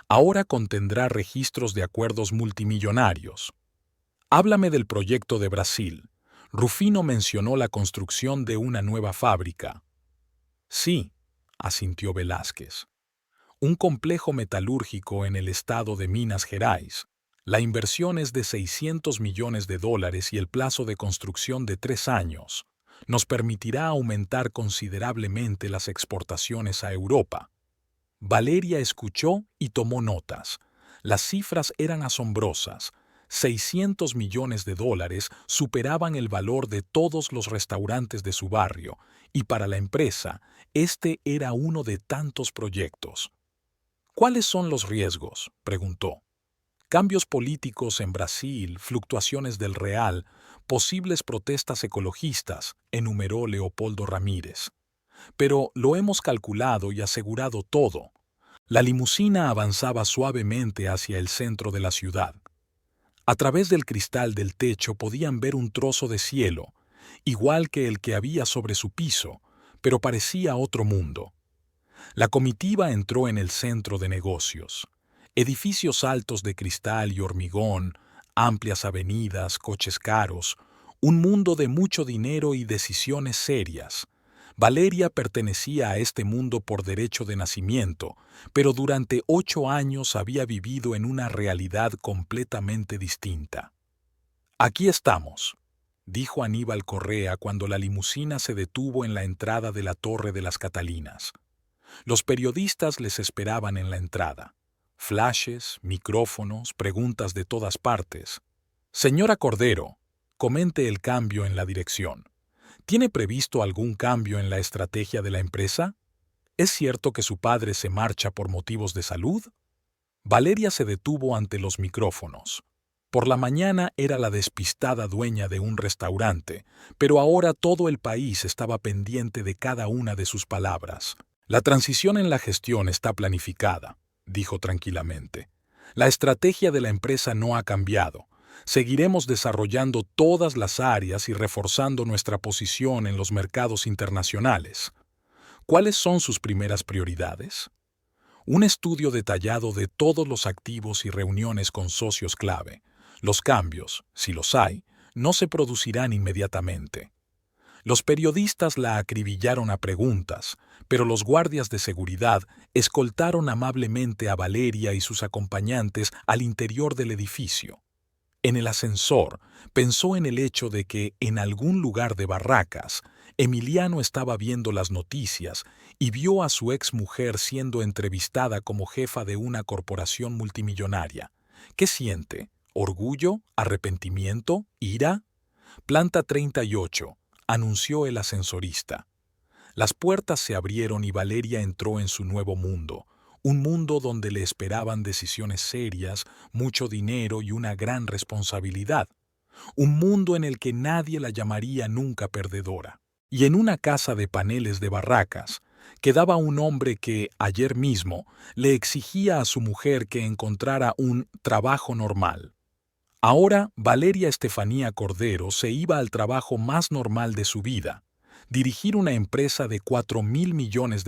Ahora contendrá registros de acuerdos multimillonarios. Háblame del proyecto de Brasil. Rufino mencionó la construcción de una nueva fábrica. Sí, asintió Velázquez. Un complejo metalúrgico en el estado de Minas Gerais. La inversión es de $600 millones y el plazo de construcción de 3 años. Nos permitirá aumentar considerablemente las exportaciones a Europa. Valeria escuchó y tomó notas. Las cifras eran asombrosas. $600 millones superaban el valor de todos los restaurantes de su barrio, y para la empresa, este era uno de tantos proyectos. ¿Cuáles son los riesgos?, preguntó. Cambios políticos en Brasil, fluctuaciones del real, posibles protestas ecologistas, enumeró Leopoldo Ramírez. Pero lo hemos calculado y asegurado todo. La limusina avanzaba suavemente hacia el centro de la ciudad. A través del cristal del techo podían ver un trozo de cielo, igual que el que había sobre su piso, pero parecía otro mundo. La comitiva entró en el centro de negocios. Edificios altos de cristal y hormigón, amplias avenidas, coches caros, un mundo de mucho dinero y decisiones serias. Valeria pertenecía a este mundo por derecho de nacimiento, pero durante 8 años había vivido en una realidad completamente distinta. «Aquí estamos», dijo Aníbal Correa cuando la limusina se detuvo en la entrada de la Torre de las Catalinas. Los periodistas les esperaban en la entrada. Flashes, micrófonos, preguntas de todas partes. «Señora Cordero, comente el cambio en la dirección. ¿Tiene previsto algún cambio en la estrategia de la empresa? ¿Es cierto que su padre se marcha por motivos de salud?» Valeria se detuvo ante los micrófonos. Por la mañana era la despistada dueña de un restaurante, pero ahora todo el país estaba pendiente de cada una de sus palabras. «La transición en la gestión está planificada», dijo tranquilamente. «La estrategia de la empresa no ha cambiado. Seguiremos desarrollando todas las áreas y reforzando nuestra posición en los mercados internacionales. ¿Cuáles son sus primeras prioridades? Un estudio detallado de todos los activos y reuniones con socios clave. Los cambios, si los hay, no se producirán inmediatamente». Los periodistas la acribillaron a preguntas, pero los guardias de seguridad escoltaron amablemente a Valeria y sus acompañantes al interior del edificio. En el ascensor, pensó en el hecho de que, en algún lugar de Barracas, Emiliano estaba viendo las noticias y vio a su exmujer siendo entrevistada como jefa de una corporación multimillonaria. ¿Qué siente? ¿Orgullo? ¿Arrepentimiento? ¿Ira? «Planta 38», anunció el ascensorista. Las puertas se abrieron y Valeria entró en su nuevo mundo. Un mundo donde le esperaban decisiones serias, mucho dinero y una gran responsabilidad. Un mundo en el que nadie la llamaría nunca perdedora. Y en una casa de paneles de Barracas, quedaba un hombre que, ayer mismo, le exigía a su mujer que encontrara un trabajo normal. Ahora, Valeria Estefanía Cordero se iba al trabajo más normal de su vida: dirigir una empresa de $4.000 millones.